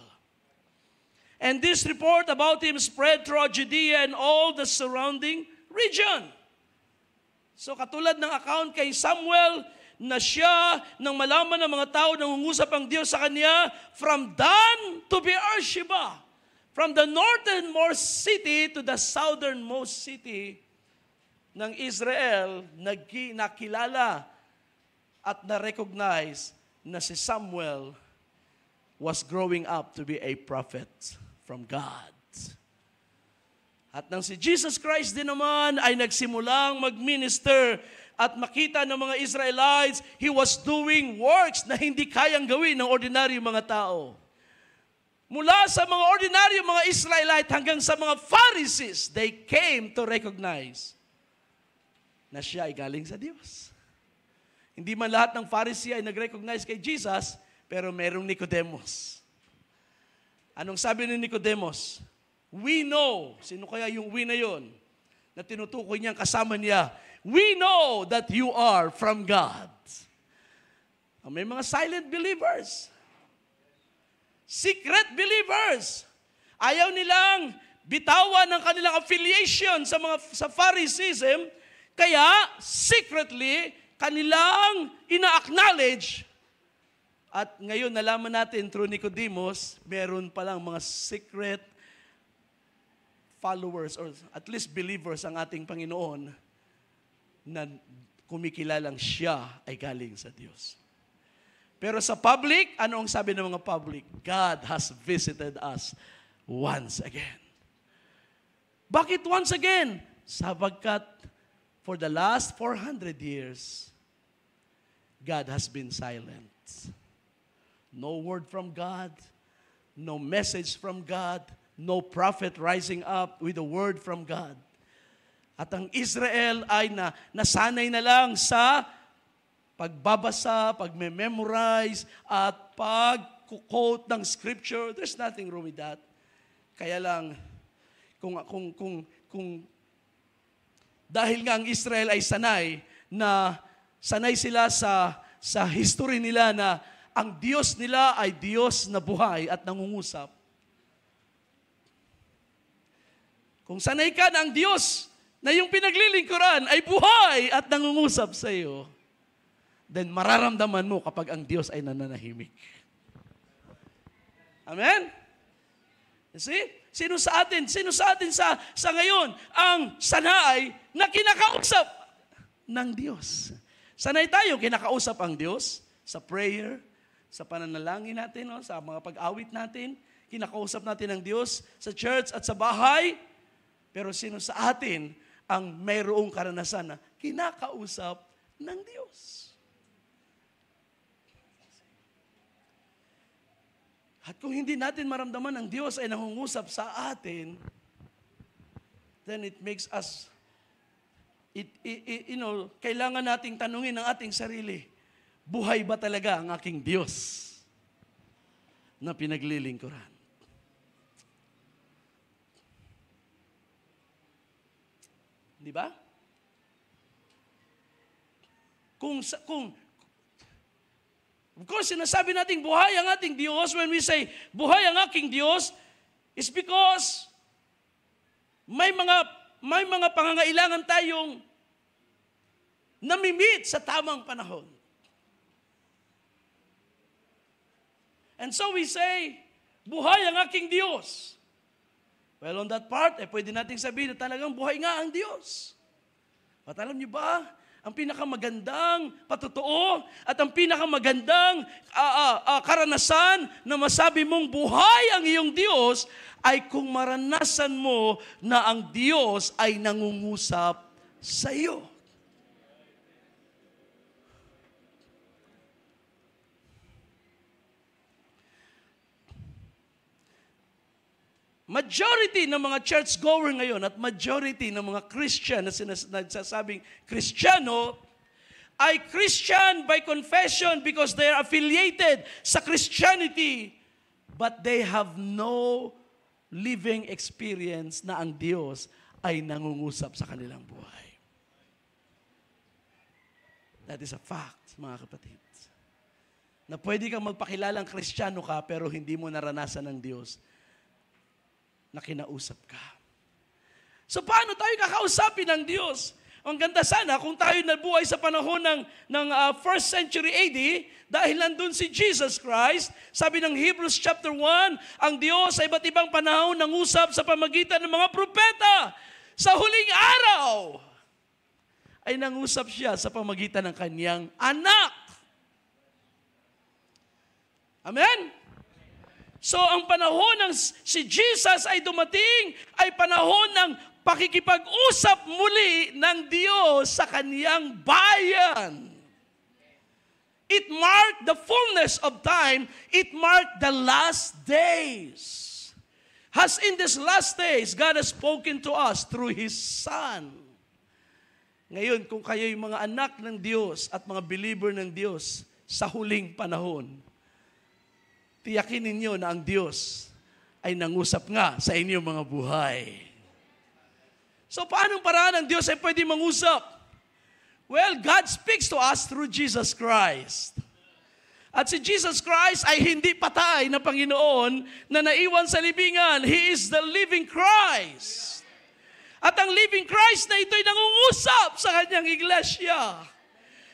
And this report about Him spread throughout Judea and all the surrounding region. So katulad ng account kay Samuel, na siya, nang malaman ng mga tao na nangungusap ang Diyos sa kanya, from Dan to Beersheba, from the northernmost city to the southernmost city ng Israel, nakilala at na-recognize na si Samuel was growing up to be a prophet from God. At nang si Jesus Christ din naman ay nagsimulang mag-minister at makita ng mga Israelites, He was doing works na hindi kayang gawin ng ordinaryong mga tao. Mula sa mga ordinaryong mga Israelite hanggang sa mga Pharisees, they came to recognize na siya ay galing sa Diyos. Hindi man lahat ng Pharisee ay nag-recognize kay Jesus, pero merong Nicodemus. Anong sabi ni Nicodemus? We know. Sino kaya yung we na yon? na tinutukoy niyang kasama niya, we know that you are from God. May mga silent believers, secret believers. Ayaw nilang bitawan ng kanilang affiliation sa Phariseeism, kaya secretly kanilang ina-acknowledge. At ngayon nalaman natin through Nicodemus, meron palang mga secret followers or at least believers ang ating Panginoon na kumikilalang siya ay galing sa Diyos. Pero sa public, ano ang sabi ng mga public? God has visited us once again. Bakit once again? Sapagkat for the last 400 years, God has been silent. No word from God, no message from God, no prophet rising up with a word from God. At ang Israel ay nasanay na lang sa pagbabasa, pagme-memorize, at pag-quote ng scripture. There's nothing wrong with that. Kaya lang, kung dahil nga ang Israel ay sanay sila sa history nila na ang Diyos nila ay Diyos na buhay at nangungusap. Kung sanay ka na ang Diyos na yung pinaglilingkuran ay buhay at nangungusap sa iyo, then mararamdaman mo kapag ang Diyos ay nananahimik. Amen? You see? Sino sa atin sa ngayon ang sanay na kinakausap ng Diyos? Sanay tayo kinakausap ang Diyos sa prayer, sa pananalangin natin, sa mga pag-awit natin, kinakausap natin ang Diyos sa church at sa bahay. Pero sino sa atin ang mayroong karanasan na kinakausap ng Diyos? At kung hindi natin maramdaman ang Diyos ay nangungusap sa atin, then it makes us, kailangan nating tanungin ang ating sarili, buhay ba talaga ang aking Diyos na pinaglilingkuran? Di ba? Of course, sinasabi natin buhay ang ating Diyos. When we say buhay ang aking Diyos, is because may mga pangangailangan tayong namimit sa tamang panahon. And so we say, buhay ang aking Diyos. Well, on that part, pwede nating sabihin na talagang buhay nga ang Diyos. At alam niyo ba, ang pinakamagandang patotoo at ang pinakamagandang karanasan na masabi mong buhay ang iyong Diyos ay kung maranasan mo na ang Diyos ay nangungusap sa iyo. Majority ng mga church-goer ngayon at majority ng mga Christian na nagsasabing Kristiyano ay Christian by confession because they are affiliated sa Christianity, but they have no living experience na ang Diyos ay nangungusap sa kanilang buhay. That is a fact, mga kapatid. Na pwede kang magpakilalang Kristiyano ka pero hindi mo naranasan ng Diyos na kinausap ka. So paano tayo kakausapin ng Diyos? Ang ganda sana kung tayo nabuhay sa panahon ng 1st century AD, dahil nandun si Jesus Christ. Sabi ng Hebrews chapter 1, ang Diyos sa iba't ibang panahon nangusap sa pamagitan ng mga propeta. Sa huling araw, ay nangusap siya sa pamagitan ng kanyang anak. Amen? So, ang panahon ng si Jesus ay dumating, ay panahon ng pakikipag-usap muli ng Diyos sa kaniyang bayan. It marked the fullness of time. It marked the last days. As in these last days, God has spoken to us through His Son. Ngayon, kung kayo'y mga anak ng Diyos at mga believer ng Diyos sa huling panahon, tiyakin ninyo na ang Diyos ay nangusap nga sa inyong mga buhay. So paanong paraan ang Diyos ay pwede mangusap? Well, God speaks to us through Jesus Christ. At si Jesus Christ ay hindi patay na Panginoon na naiwan sa libingan. He is the living Christ. At ang living Christ na ito'y nangungusap sa kanyang iglesia.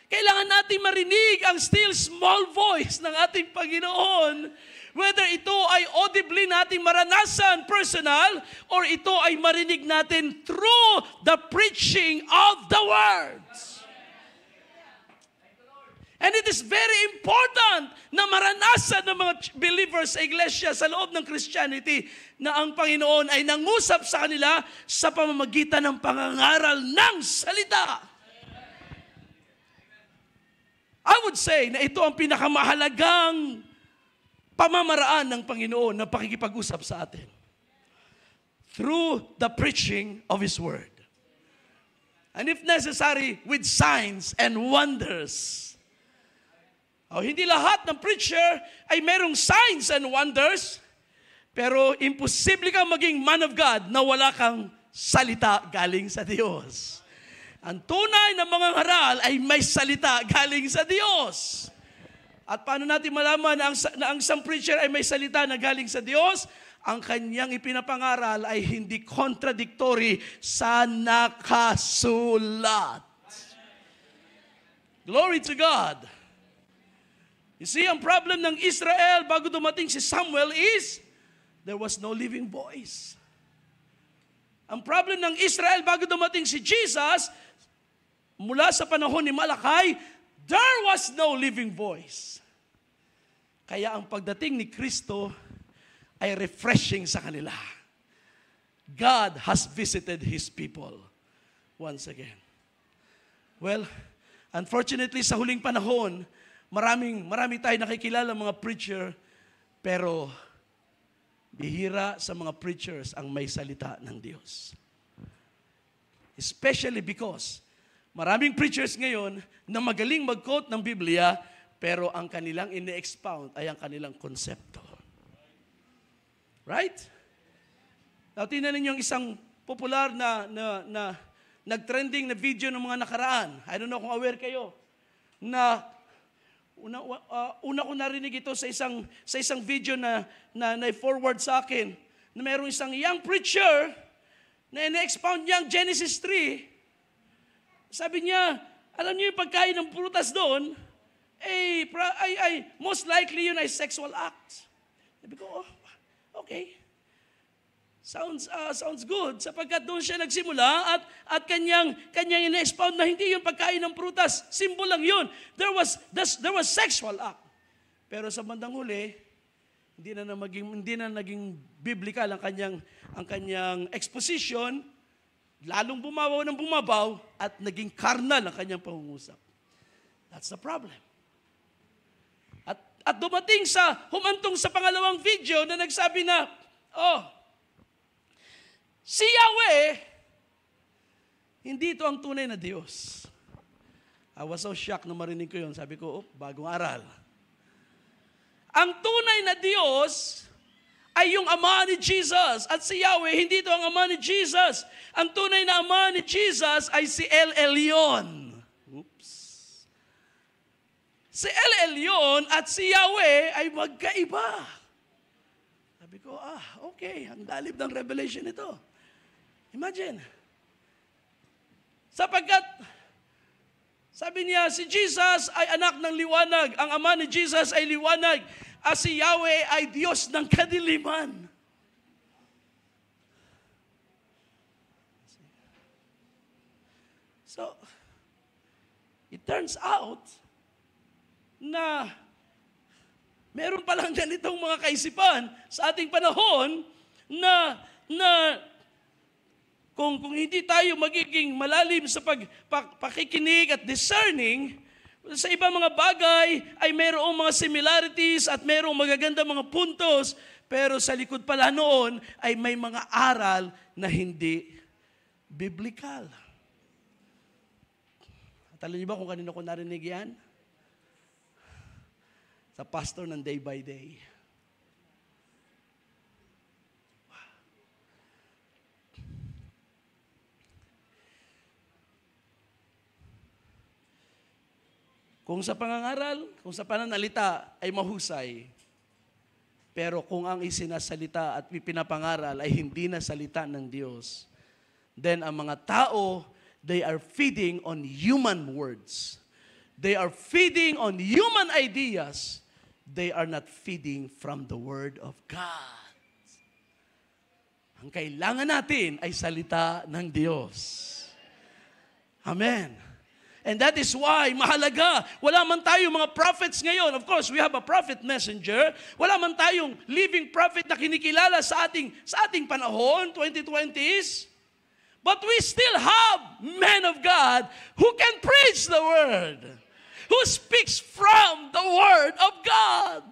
Kailangan natin marinig ang still small voice ng ating Panginoon. Whether ito ay audibly nating maranasan, personal, or ito ay marinig natin through the preaching of the words. And it is very important na maranasan ng mga believers sa iglesia, sa loob ng Christianity, na ang Panginoon ay nangusap sa kanila sa pamamagitan ng pangangaral ng salita. I would say na ito ang pinakamahalagang pamamaraan ng Panginoon na pakikipag-usap sa atin. Through the preaching of His Word. And if necessary, with signs and wonders. Hindi lahat ng preacher ay merong signs and wonders, pero imposible kang maging man of God na wala kang salita galing sa Diyos. Ang tunay na mga ngaral ay may salita galing sa Diyos. At paano natin malaman na ang isang preacher ay may salita na galing sa Diyos? Ang kanyang ipinapangaral ay hindi contradictory sa nakasulat. Glory to God. You see, ang problem ng Israel bago dumating si Samuel is there was no living voice. Ang problem ng Israel bago dumating si Jesus, mula sa panahon ni Malakay, there was no living voice. Kaya ang pagdating ni Kristo ay refreshing sa kanila. God has visited His people once again. Well, unfortunately, sa huling panahon, marami tayo nakikilala mga preacher, pero bihira sa mga preachers ang may salita ng Diyos. Especially because maraming preachers ngayon na magaling mag-quote ng Biblia, pero ang kanilang ine-expound ay ang kanilang konsepto. Right? Now, tingnan ninyo yung isang popular na nag-trending na video ng mga nakaraan. I don't know kung aware kayo, na una ko narinig ito sa isang video na forward sa akin, na mayroong isang young preacher na ina-expound niya ang Genesis 3. Sabi niya, alam niyo yung pagkain ng prutas doon, most likely yun ay sexual act. Sabi ko, okay. Sounds good, sapagkat doon siya nagsimula at kanyang ina-expound na hindi yung pagkain ng prutas, symbol lang yun. There was sexual act. Pero sa bandang huli, hindi na naging biblical ang kanyang exposition, lalong bumabaw at naging carnal ang kanyang pangungusap. That's the problem. At humantong sa pangalawang video na nagsabi na, si Yahweh, hindi ito ang tunay na Diyos. I was so shocked na marinig ko yun. Sabi ko, bagong aral. Ang tunay na Diyos ay yung Ama ni Jesus. At si Yahweh, hindi ito ang Ama ni Jesus. Ang tunay na Ama ni Jesus ay si El Elyon. Oops. Si El Elyon at si Yahweh ay magkaiba. Sabi ko, okay, ang dalib ng revelation ito. Imagine. Sapagkat, sabi niya, si Jesus ay anak ng liwanag. Ang Ama ni Jesus ay liwanag. At si Yahweh ay Diyos ng kadiliman. So, it turns out na meron palang ganitong mga kaisipan sa ating panahon na kung hindi tayo magiging malalim sa pakikinig at discerning, sa ibang mga bagay ay mayroong mga similarities at mayroong magaganda mga puntos, pero sa likod pala noon ay may mga aral na hindi biblical. At alam niyo ba kung kanino ko narinig yan? Sa pastor ng Day by Day. Kung sa pangangaral, kung sa pananalita ay mahusay, pero kung ang isinasalita at pinapangaral ay hindi na salita ng Diyos, then ang mga tao, they are feeding on human words. They are feeding on human ideas. They are not feeding from the Word of God. Ang kailangan natin ay salita ng Diyos. Amen. And that is why, mahalaga, wala man tayong mga prophets ngayon. Of course, we have a prophet messenger. Wala man tayong living prophet na kinikilala sa ating panahon, 2020s. But we still have men of God who can preach the Word, who speaks from the Word of God.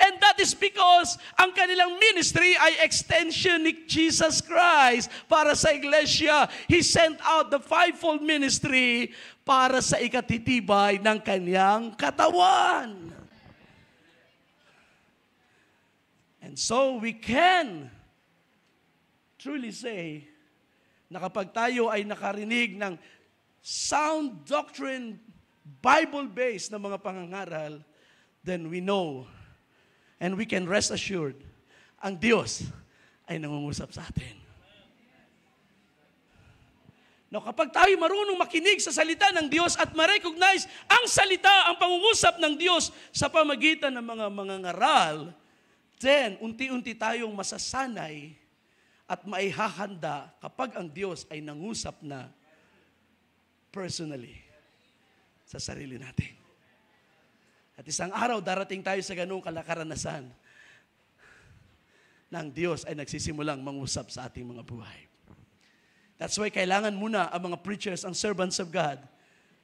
And that is because ang kanilang ministry ay extension ni Jesus Christ para sa iglesia. He sent out the fivefold ministry para sa ikatitibay ng kanyang katawan. And so we can truly say na kapag tayo ay nakarinig ng sound doctrine, Bible-based na mga pangangaral, then we know and we can rest assured, ang Diyos ay nangungusap sa atin. Now, kapag tayo marunong makinig sa salita ng Diyos at ma-recognize ang salita, ang pangungusap ng Diyos sa pamagitan ng mga mangangaral, then unti-unti tayong masasanay at maihahanda kapag ang Diyos ay nangusap na personally sa sarili natin. At isang araw, darating tayo sa ganung karanasan na ang Diyos ay nagsisimulang mangusap sa ating mga buhay. That's why kailangan muna ang mga preachers, ang servants of God,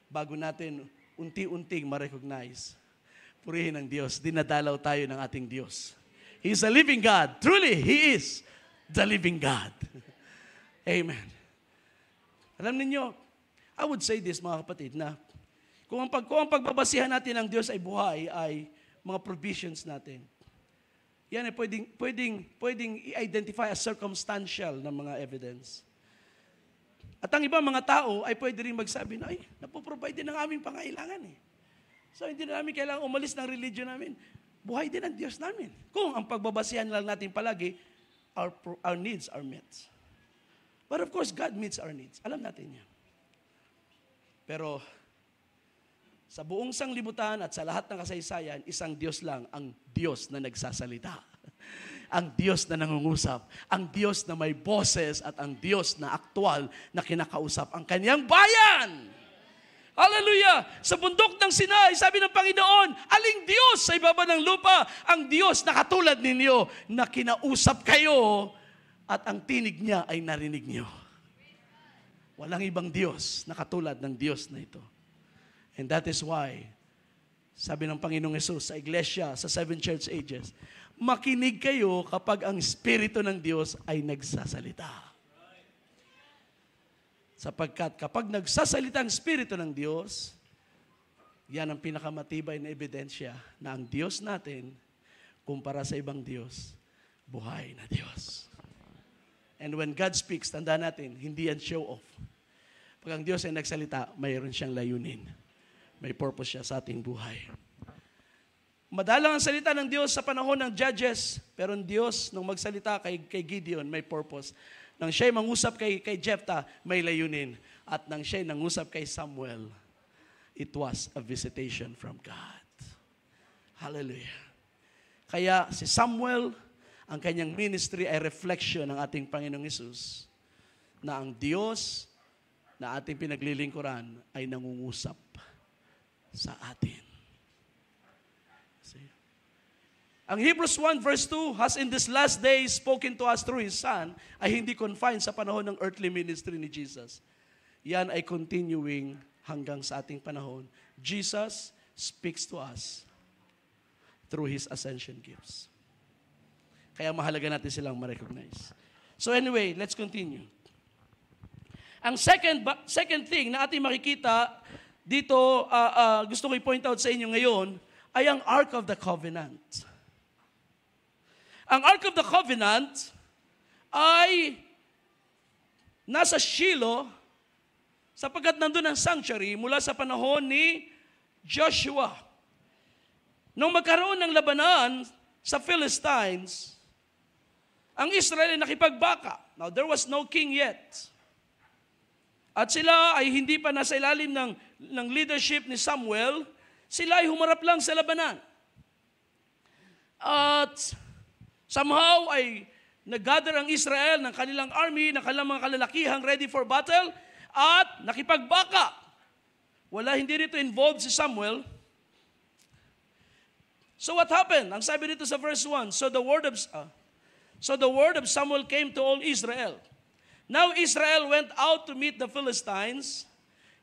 bago natin unti-unting ma-recognize. Purihin ang Diyos, dinadalaw tayo ng ating Diyos. He is a living God. Truly, He is the living God. Amen. Alam niyo, I would say this, mga kapatid, na kung ang pagbabasihan natin ng Diyos ay buhay, ay mga provisions natin. Yan ay pwedeng i-identify as circumstantial na mga evidence. At ang ibang mga tao ay pwede rin magsabi na, ay, napoprovide din ang aming pangailangan eh. So hindi na namin kailangan umalis ng religion namin. Buhay din ang Diyos namin. Kung ang pagbabasihan lang natin palagi, our needs are met. But of course, God meets our needs. Alam natin yan. Pero sa buong sanglibutan at sa lahat ng kasaysayan, isang Diyos lang, ang Diyos na nagsasalita. Ang Diyos na nangungusap. Ang Diyos na may boses at ang Diyos na aktual na kinakausap ang kanyang bayan. Hallelujah! Sa bundok ng Sinai, sabi ng Panginoon, aling Diyos sa ibaba ng lupa, ang Diyos na katulad ninyo, na kinausap kayo at ang tinig niya ay narinig niyo. Walang ibang Diyos na katulad ng Diyos na ito. And that is why, sabi ng Panginoong Hesus sa iglesia, sa 7 church ages, makinig kayo kapag ang Espiritu ng Diyos ay nagsasalita. Sapagkat kapag nagsasalita ang Espiritu ng Diyos, yan ang pinakamatibay na ebidensya na ang Diyos natin, kumpara sa ibang Diyos, buhay na Diyos. And when God speaks, tandaan natin, hindi yan show off. Pag ang Diyos ay nagsalita, mayroon siyang layunin. May purpose siya sa ating buhay. Madalang ang salita ng Diyos sa panahon ng Judges, pero ang Diyos, nung magsalita kay Gideon, may purpose. Nang siya'y mangusap kay Jephthah, may layunin. At nang siya'y nangusap kay Samuel, it was a visitation from God. Hallelujah. Kaya si Samuel, ang kanyang ministry ay reflection ng ating Panginoong Hesus na ang Diyos na ating pinaglilingkuran ay nangungusap sa atin. See? Ang Hebrews 1 verse 2 has in this last days spoken to us through His Son ay hindi confined sa panahon ng earthly ministry ni Jesus. Yan ay continuing hanggang sa ating panahon. Jesus speaks to us through His ascension gifts. Kaya mahalaga natin silang ma-recognize. So anyway, let's continue. Ang second thing na ating makikita dito, gusto ko i-point out sa inyo ngayon, ay ang Ark of the Covenant. Ang Ark of the Covenant ay nasa Shiloh sapagkat nandun ang sanctuary mula sa panahon ni Joshua. Nung magkaroon ng labanan sa Philistines, ang Israel ay nakipagbaka. Now, there was no king yet. At sila ay hindi pa nasa ilalim ng leadership ni Samuel. Sila ay humarap lang sa labanan. At somehow ay nag-gather ang Israel ng kanilang army, ng kanilang mga kalalakihang ready for battle, at nakipagbaka. Wala, hindi rito involved si Samuel. So what happened? Ang sabi dito sa verse 1, So the word of Samuel came to all Israel. Now Israel went out to meet the Philistines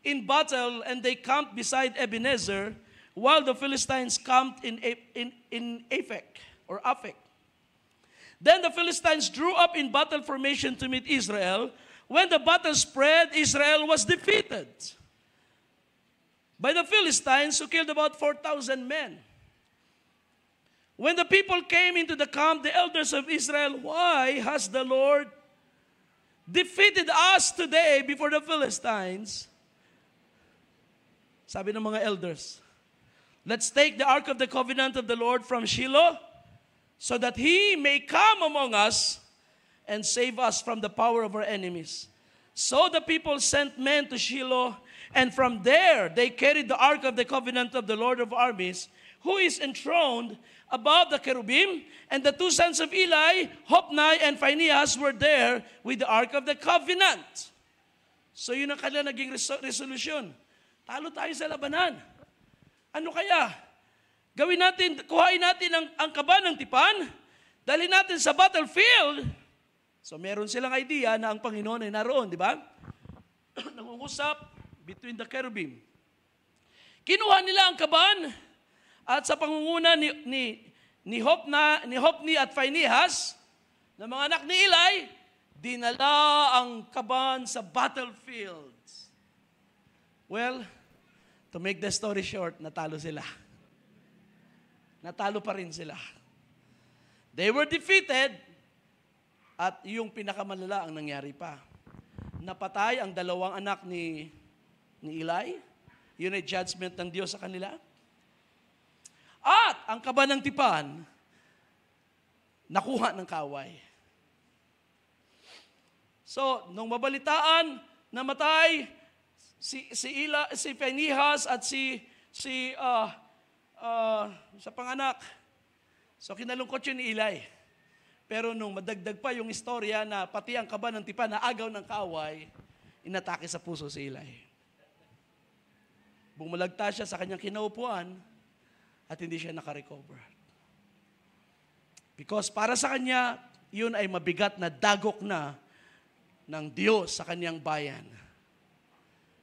in battle, and they camped beside Ebenezer, while the Philistines camped in Aphek, or Aphek. Then the Philistines drew up in battle formation to meet Israel. When the battle spread, Israel was defeated by the Philistines, who killed about 4,000 men. When the people came into the camp, the elders of Israel, why has the Lord defeated us today before the Philistines? Sabi ng mga elders, let's take the Ark of the Covenant of the Lord from Shiloh, so that He may come among us and save us from the power of our enemies. So the people sent men to Shiloh, and from there they carried the Ark of the Covenant of the Lord of armies, who is enthroned above the cherubim, and the two sons of Eli, Hophni and Phinehas, were there with the Ark of the Covenant. So yun ang kanilang naging resolution. Talo tayo sa labanan. Ano kaya? Gawin natin, kuhain natin ang kaba ng tipan, dalhin natin sa battlefield. So meron silang idea na ang Panginoon ay naroon, di ba? Nangungusap between the cherubim. Kinuha nila ang kaban, at sa pangunguna ni Hophni at Phinehas, na mga anak ni Eli, dinala ang kaban sa battlefield. Well, to make the story short, natalo sila. Natalo pa rin sila. They were defeated, at yung pinakamalala ang nangyari pa. Napatay ang dalawang anak ni Eli. Yun ay judgment ng Diyos sa kanila. At ang kaban ng tipan, nakuha ng kaway. So, nung mabalitaan, namatay si Phinehas at sa panganak. So, kinalungkot yun ni Eli. Pero nung madagdag pa yung istorya na pati ang kaban ng tipan na agaw ng kaaway, inatake sa puso si Eli. Bumulagta siya sa kanyang kinaupuan at hindi siya nakarecover. Because para sa kanya, yun ay mabigat na dagok na ng Diyos sa kanyang bayan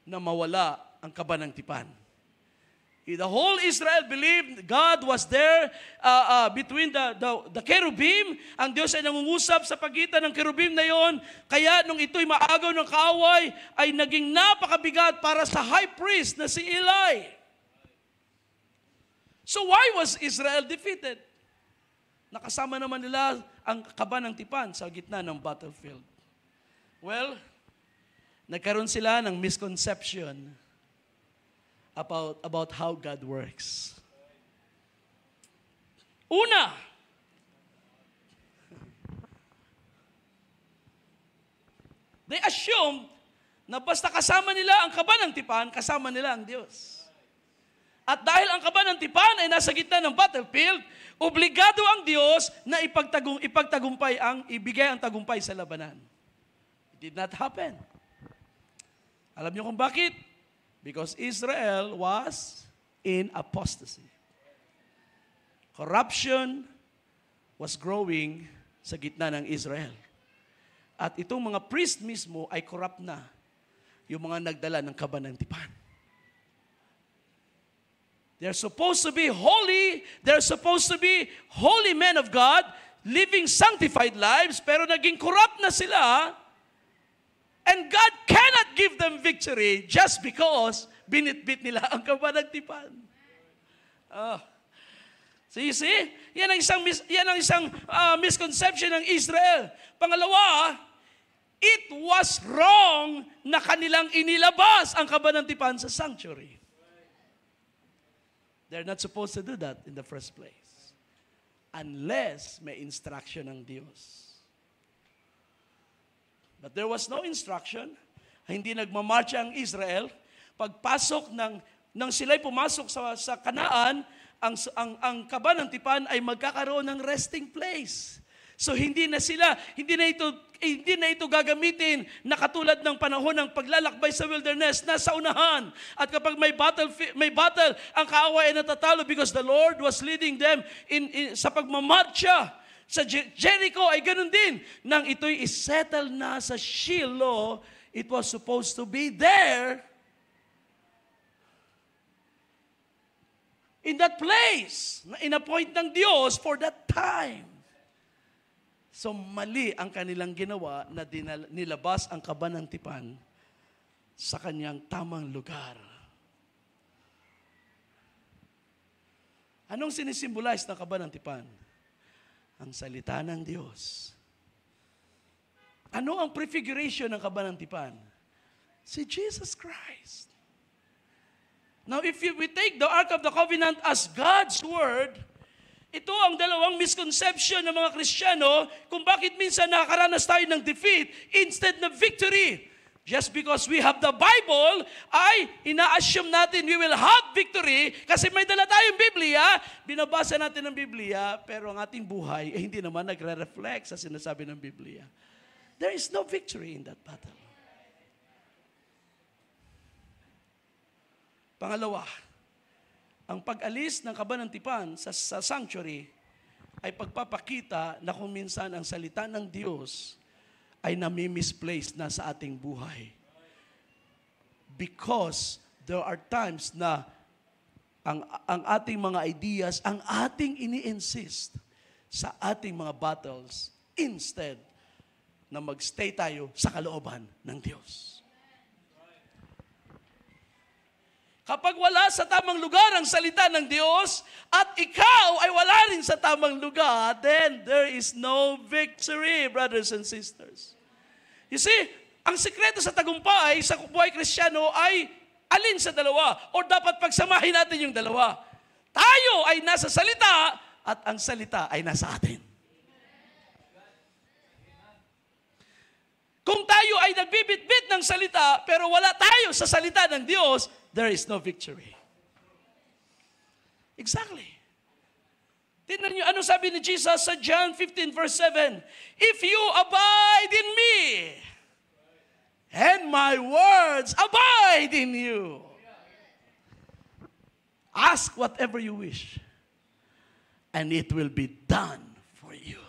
na mawala ang kaban ng tipan. The whole Israel believed God was there between the cherubim. Ang Diyos ay nangungusap sa pagitan ng cherubim na yon. Kaya nung ito'y maagaw ng kaaway, ay naging napakabigat para sa high priest na si Eli. So why was Israel defeated? Nakasama naman nila ang kaban ng tipan sa gitna ng battlefield. Well, nagkaroon sila ng misconception about how God works. Una, they assumed na basta kasama nila ang kaban ng tipan, kasama nila ang Diyos. At dahil ang kaban ng tipan ay nasa gitna ng battlefield, obligado ang Diyos na ibigay ang tagumpay sa labanan. It did not happen. Alam niyo kung bakit? Because Israel was in apostasy. Corruption was growing sa gitna ng Israel. At itong mga priest mismo ay corrupt na, yung mga nagdala ng kaban ng tipan. They're supposed to be holy, they're supposed to be holy men of God, living sanctified lives, pero naging corrupt na sila. And God cannot give them victory just because binitbit nila ang kaban ng tipan. So you see, yan ang isang misconception ng Israel. Pangalawa, it was wrong na kanilang inilabas ang kaban ng tipan sa sanctuary. They're not supposed to do that in the first place. Unless may instruction ng Diyos. But there was no instruction. Hindi nagmamarcha ang Israel. Pagpasok nang sila'y pumasok sa Kanaan, ang Kaban ng Tipan ay magkakaroon ng resting place. So hindi na ito gagamitin na katulad ng panahon ng paglalakbay sa wilderness na sa unahan. At kapag may battle, ang kaaway ay natatalo because the Lord was leading them sa pagmamarcha. Sa Jericho ay ganun din. Nang ito'y isettle na sa Shiloh, it was supposed to be there in that place na inappoint ng Diyos for that time. So mali ang kanilang ginawa na nilabas ang Kaban ng Tipan sa kanyang tamang lugar. Anong sinisimbolize ng Kaban ng Tipan? Ang salita ng Diyos. Ano ang prefiguration ng Kaban ng Tipan? Si Jesus Christ. Now, if we take the Ark of the Covenant as God's Word, ito ang dalawang misconception ng mga Kristiyano kung bakit minsan nakakaranas tayo ng defeat instead ng victory. Just because we have the Bible, ay ina-assume natin we will have victory kasi may dala tayong Biblia, binabasa natin ang Biblia, pero ang ating buhay hindi naman nagre-reflect sa sinasabi ng Biblia. There is no victory in that battle. Pangalawa, ang pag-alis ng Kaban ng Tipan sa sanctuary ay pagpapakita na kung minsan ang salita ng Diyos ay nami-misplace na sa ating buhay. Because there are times na ang ating mga ideas, ang ating ini-insist sa ating mga battles instead na magstay tayo sa kalooban ng Diyos. Kapag wala sa tamang lugar ang salita ng Diyos at ikaw ay wala rin sa tamang lugar, then there is no victory, brothers and sisters. You see, ang sikreto sa tagumpay sa buhay Kristiyano ay alin sa dalawa o dapat pagsamahin natin yung dalawa. Tayo ay nasa salita at ang salita ay nasa atin. Kung tayo ay nagbibitbit ng salita pero wala tayo sa salita ng Diyos, there is no victory. Exactly. Tingnan niyo, ano sabi ni Jesus sa John 15 verse 7? If you abide in me, and my words abide in you, ask whatever you wish, and it will be done for you.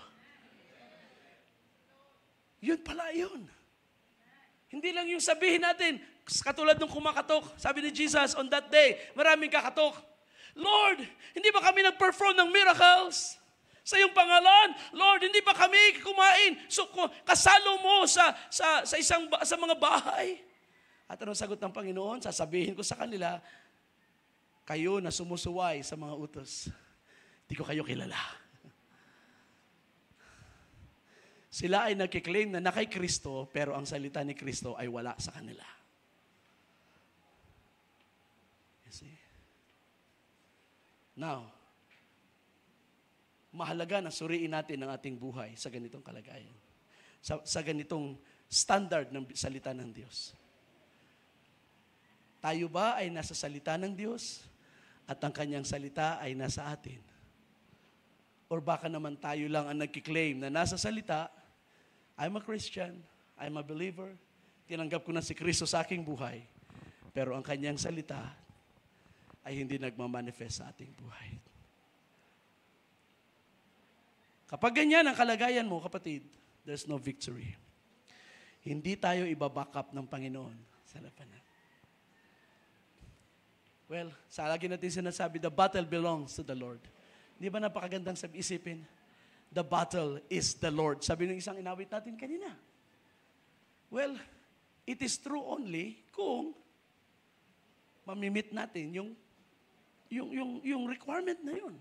Yun pala yun. Hindi lang yung sabihin natin, katulad ng kumakatok, sabi ni Jesus, on that day, maraming kakatok. Lord, hindi ba kami nag-perform ng miracles sa iyong pangalan? Lord, hindi ba kami kumain? So, kasalo mo sa mga bahay. At anong sagot ng Panginoon? Sasabihin ko sa kanila, kayo na sumusuway sa mga utos, di ko kayo kilala. Sila ay nagkiklaim na kay Kristo, pero ang salita ni Kristo ay wala sa kanila. You see? Now, mahalaga na suriin natin ang ating buhay sa ganitong kalagayan. Sa ganitong standard ng salita ng Diyos. Tayo ba ay nasa salita ng Diyos at ang kanyang salita ay nasa atin? Or baka naman tayo lang ang nagkiklaim na nasa salita, I'm a Christian, I'm a believer, tinanggap ko na si Kristo sa aking buhay, pero ang kanyang salita ay hindi nagmamanifest sa ating buhay. Kapag ganyan ang kalagayan mo, kapatid, there's no victory. Hindi tayo ibaback up ng Panginoon sa labanan. Well, sa lagi natin sinasabi, the battle belongs to the Lord. Di ba napakagandang isipin? The battle is the Lord. Sabi ng isang inawit natin kanina. Well, it is true only kung mamimit natin yung requirement na yun.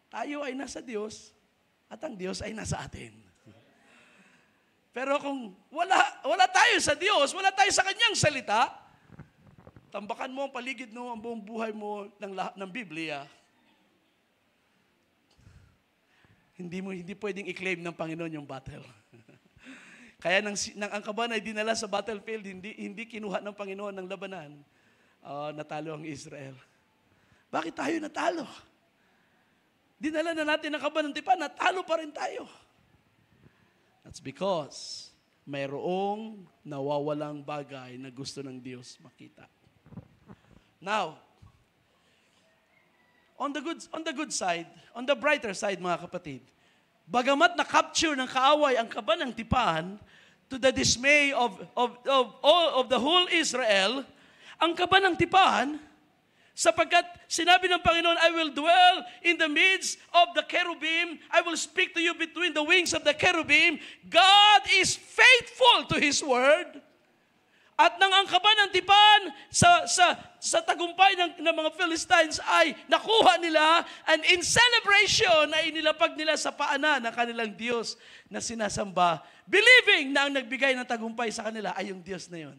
Tayo ay nasa Diyos at ang Diyos ay nasa atin. Pero kung wala tayo sa Diyos, wala tayo sa kanyang salita, tambakan mo ang paligid mo, ang buong buhay mo ng Biblia, hindi pwedeng i-claim ng Panginoon yung battle. Kaya nang ang kaban ay dinala sa battlefield, hindi kinuha ng Panginoon ng labanan, natalo ang Israel. Bakit tayo natalo? Dinala na natin ang kaban ng tipan, natalo pa rin tayo. That's because mayroong nawawalang bagay na gusto ng Diyos makita. Now, on the good side, on the brighter side, mga kapatid, bagamat na-capture ng kaaway ang kaban ng tipan, to the dismay of all of the whole Israel, ang kaban ng tipan, sapagkat sinabi ng Panginoon, I will dwell in the midst of the cherubim, I will speak to you between the wings of the cherubim. God is faithful to His word. At nang ang kaban ng tipan sa tagumpay ng mga Philistines ay nakuha nila, and in celebration ay inilapag nila sa paanan ng kanilang Diyos na sinasamba, believing na ang nagbigay ng tagumpay sa kanila ay yung Diyos na yun.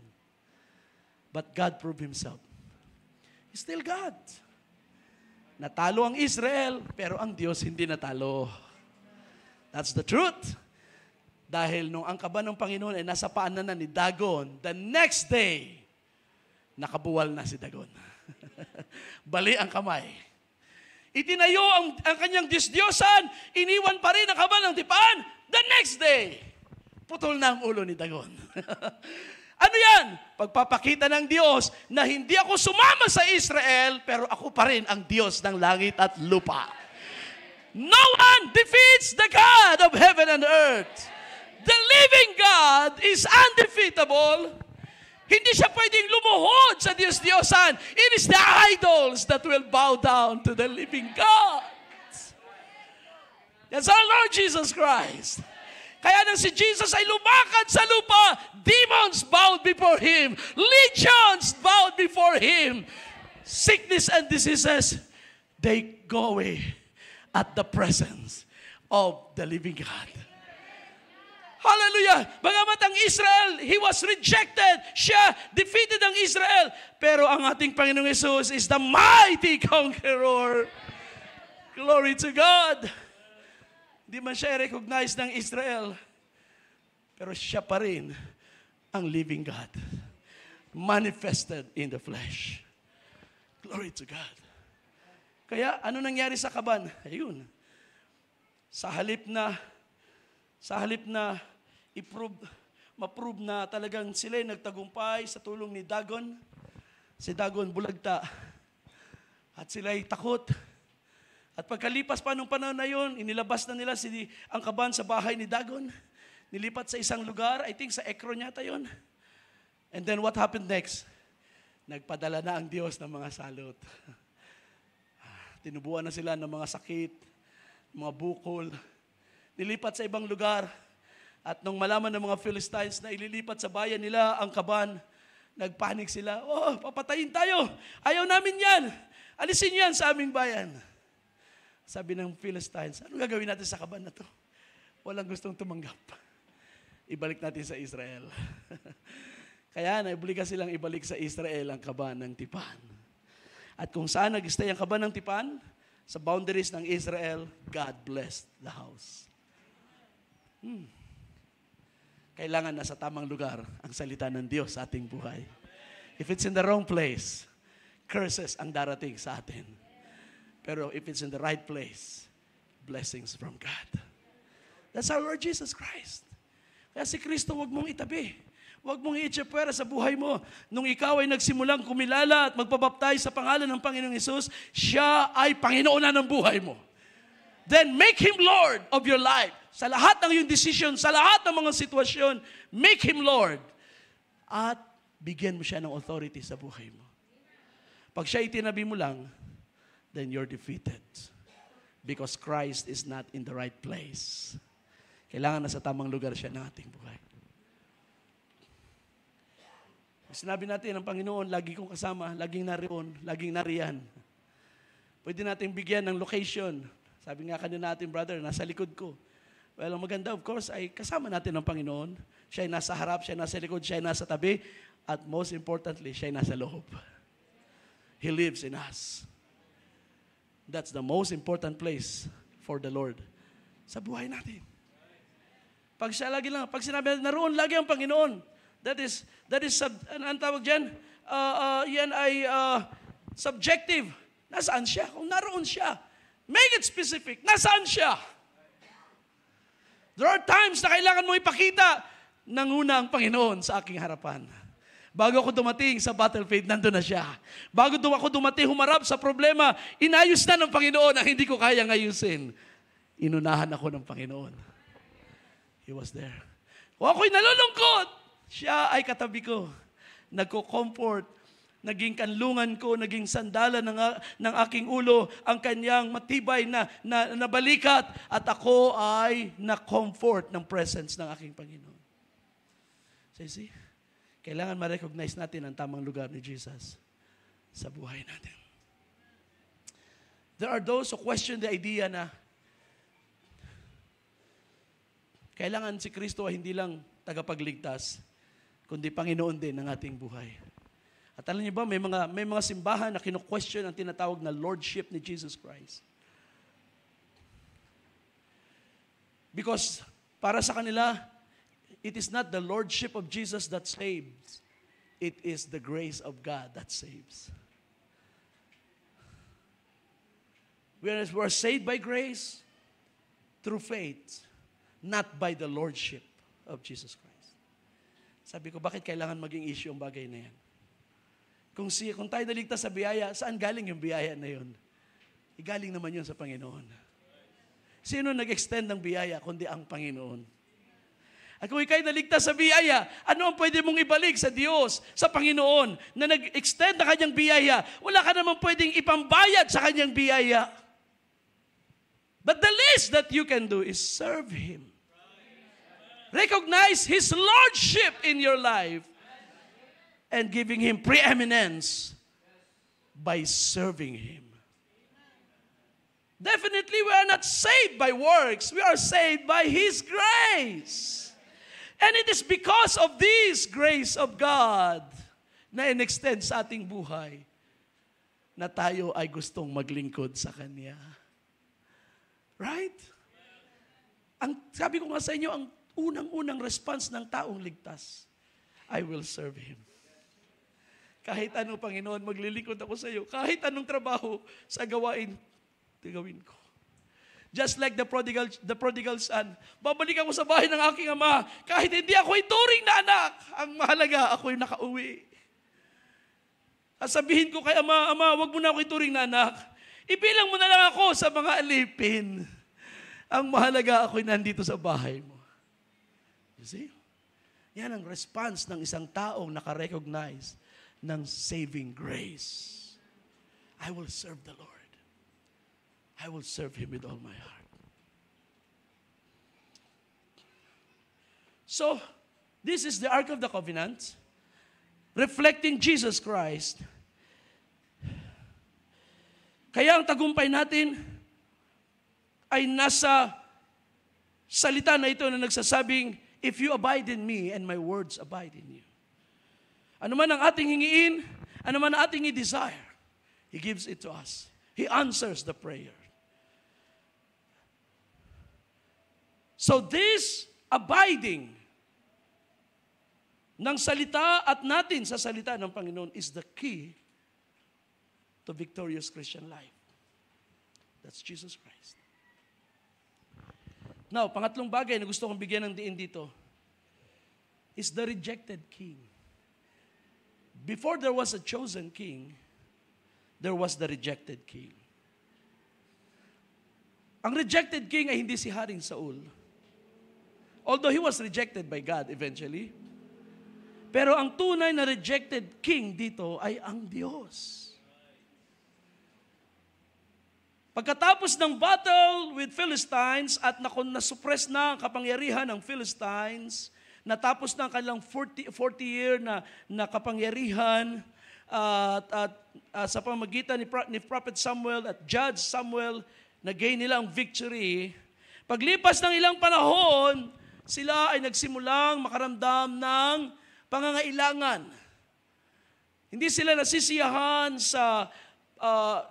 But God proved Himself. He's still God. Natalo ang Israel, pero ang Diyos hindi natalo. That's the truth. Dahil nung ang kaban ng Panginoon ay nasa paanan na ni Dagon, the next day, nakabuwal na si Dagon. Bali ang kamay. Itinayo ang kanyang Diyos-Diyosan, iniwan pa rin ang kaban ng tipan, the next day, putol na ang ulo ni Dagon. Ano yan? Pagpapakita ng Diyos na hindi ako sumama sa Israel, pero ako pa rin ang Diyos ng langit at lupa. No one defeats the God of heaven and earth. The living God is undefeatable. Hindi siya pwedeng lumuhod sa Diyos-Diyosan. It is the idols that will bow down to the living God. That's our Lord Jesus Christ. Kaya nang si Jesus ay lumakad sa lupa, demons bowed before Him. Legions bowed before Him. Sickness and diseases, they go away at the presence of the living God. Hallelujah! Bagamat ang Israel, he was rejected. Siya, defeated ang Israel. Pero ang ating Panginoong Jesus is the mighty conqueror. Glory to God! Hindi man siya i-recognize ng Israel, pero siya pa rin ang living God. Manifested in the flesh. Glory to God. Kaya, ano nangyari sa kaban? Ayun. Sa halip na ma-prove na talagang sila nagtagumpay sa tulong ni Dagon. Si Dagon bulagta. At sila ay takot. At pagkalipas pa nung panahon na yun, inilabas na nila ang kaban sa bahay ni Dagon. Nilipat sa isang lugar, I think sa Ekron yata yun. And then what happened next? Nagpadala na ang Diyos ng mga salot. Tinubuan na sila ng mga sakit, mga bukol. Nilipat sa ibang lugar. At nung malaman ng mga Philistines na ililipat sa bayan nila ang kaban, nagpanik sila. Oh, papatayin tayo. Ayaw namin yan. Alisin yan sa aming bayan. Sabi ng Philistines, ano gagawin natin sa kaban na to? Walang gustong tumanggap. Ibalik natin sa Israel. Kaya naobliga silang ibalik sa Israel ang kaban ng tipan. At kung saan nag-stay ang kaban ng tipan, sa boundaries ng Israel, God blessed the house. Kailangan nasa tamang lugar ang salita ng Diyos sa ating buhay. If it's in the wrong place, curses ang darating sa atin. Pero if it's in the right place, blessings from God. That's our Lord Jesus Christ. Kaya si Kristo, huwag mong itabi. Huwag mong i-itsepwera sa buhay mo. Nung ikaw ay nagsimulang kumilala at magpabaptize sa pangalan ng Panginoong Hesus, siya ay Panginoon na ng buhay mo. Then make Him Lord of your life. Sa lahat ng iyong decision, sa lahat ng mga sitwasyon, make Him Lord. At bigyan mo siya ng authority sa buhay mo. Pag siya itinabi mo lang, then you're defeated. Because Christ is not in the right place. Kailangan nasa tamang lugar siya ng ating buhay. Sinabi natin ng Panginoon, lagi kong kasama, laging naroon, laging nariyan. Pwede natin bigyan ng location. Sabi nga kanina natin, brother, nasa likod ko. Well, ang maganda, of course, ay kasama natin ng Panginoon. Siya ay nasa harap, siya ay nasa likod, siya ay nasa tabi, at most importantly, siya ay nasa loob. He lives in us. That's the most important place for the Lord sa buhay natin. Pag sinabi natin, naroon lagi ang Panginoon, that is, ang tawag dyan, yan ay subjective. Nasaan siya? Kung naroon siya, make it specific. Nasaan siya? There are times na kailangan mo ipakita, nanguna ang Panginoon sa aking harapan. Bago ako dumating sa battlefield, nandun na siya. Bago ako dumating, humarap sa problema, inayos na ng Panginoon ang hindi ko kayang ayusin. Inunahan ako ng Panginoon. He was there. Kung ako'y nalulungkot, siya ay katabi ko. Nagko-comfort, naging kanlungan ko, naging sandalan ng aking ulo, ang kanyang matibay na balikat, at ako ay na-comfort ng presence ng aking Panginoon. So you see, kailangan ma-recognize natin ang tamang lugar ni Jesus sa buhay natin. There are those who question the idea na kailangan si Kristo ay hindi lang tagapagligtas, kundi Panginoon din ng ating buhay. At alam niyo ba, may mga simbahan na kino-question ang tinatawag na Lordship ni Jesus Christ. Because para sa kanila, it is not the Lordship of Jesus that saves. It is the grace of God that saves. We are saved by grace through faith, not by the Lordship of Jesus Christ. Sabi ko, bakit kailangan maging issue ang bagay na yan? Kung tayo naligtas sa biyaya, saan galing yung biyaya na yun? Galing naman yun sa Panginoon. Sino nag-extend ng biyaya kundi ang Panginoon? At kung ikaw'y naligtas sa biyaya, ano ang pwede mong ibalik sa Diyos, sa Panginoon, na nag-extend na kanyang biyaya? Wala ka naman pwedeng ipambayad sa kanyang biyaya. But the least that you can do is serve Him. Recognize His Lordship in your life and giving Him preeminence by serving Him. Definitely, we are not saved by works. We are saved by His grace. And it is because of this grace of God na in-extend sa ating buhay na tayo ay gustong maglingkod sa Kanya. Right? Sabi ko nga sa inyo, ang unang-unang response ng taong ligtas, I will serve Him. Kahit ano, Panginoon, maglilingkod ako sa iyo. Kahit anong trabaho sa gawain, gawin ko. Just like the prodigal son, babalik ako sa bahay ng aking ama, kahit hindi ako ituring na anak, ang mahalaga, ako'y nakauwi. At sabihin ko kay ama, wag mo na ako ituring na anak. Ibilang mo na lang ako sa mga alipin. Ang mahalaga, ako'y nandito sa bahay mo. You see? Yan ang response ng isang taong nakarecognize ng saving grace. I will serve the Lord. I will serve Him with all my heart. So, this is the Ark of the Covenant, reflecting Jesus Christ. Kaya ang tagumpay natin ay nasa salita na ito na nagsasabing, if you abide in me and my words abide in you. Ano man ang ating hingiin, ano man ang ating i-desire, He gives it to us. He answers the prayer. So this abiding ng salita at natin sa salita ng Panginoon is the key to victorious Christian life. That's Jesus Christ. Now, pangatlong bagay na gusto kong bigyan ng diin dito is the rejected king. Before there was a chosen king, there was the rejected king. Ang rejected king ay hindi si Haring Saul. Although he was rejected by God eventually. Pero ang tunay na rejected king dito ay ang Diyos. Pagkatapos ng battle with Philistines at nasuppress na ang kapangyarihan ng Philistines, natapos na ang kanilang 40 year na kapangyarihan at sa pamamagitan ni Prophet Samuel at Judge Samuel, na-gain nila ang victory. Paglipas ng ilang panahon, sila ay nagsimulang makaramdam ng pangangailangan. Hindi sila nasisiyahan sa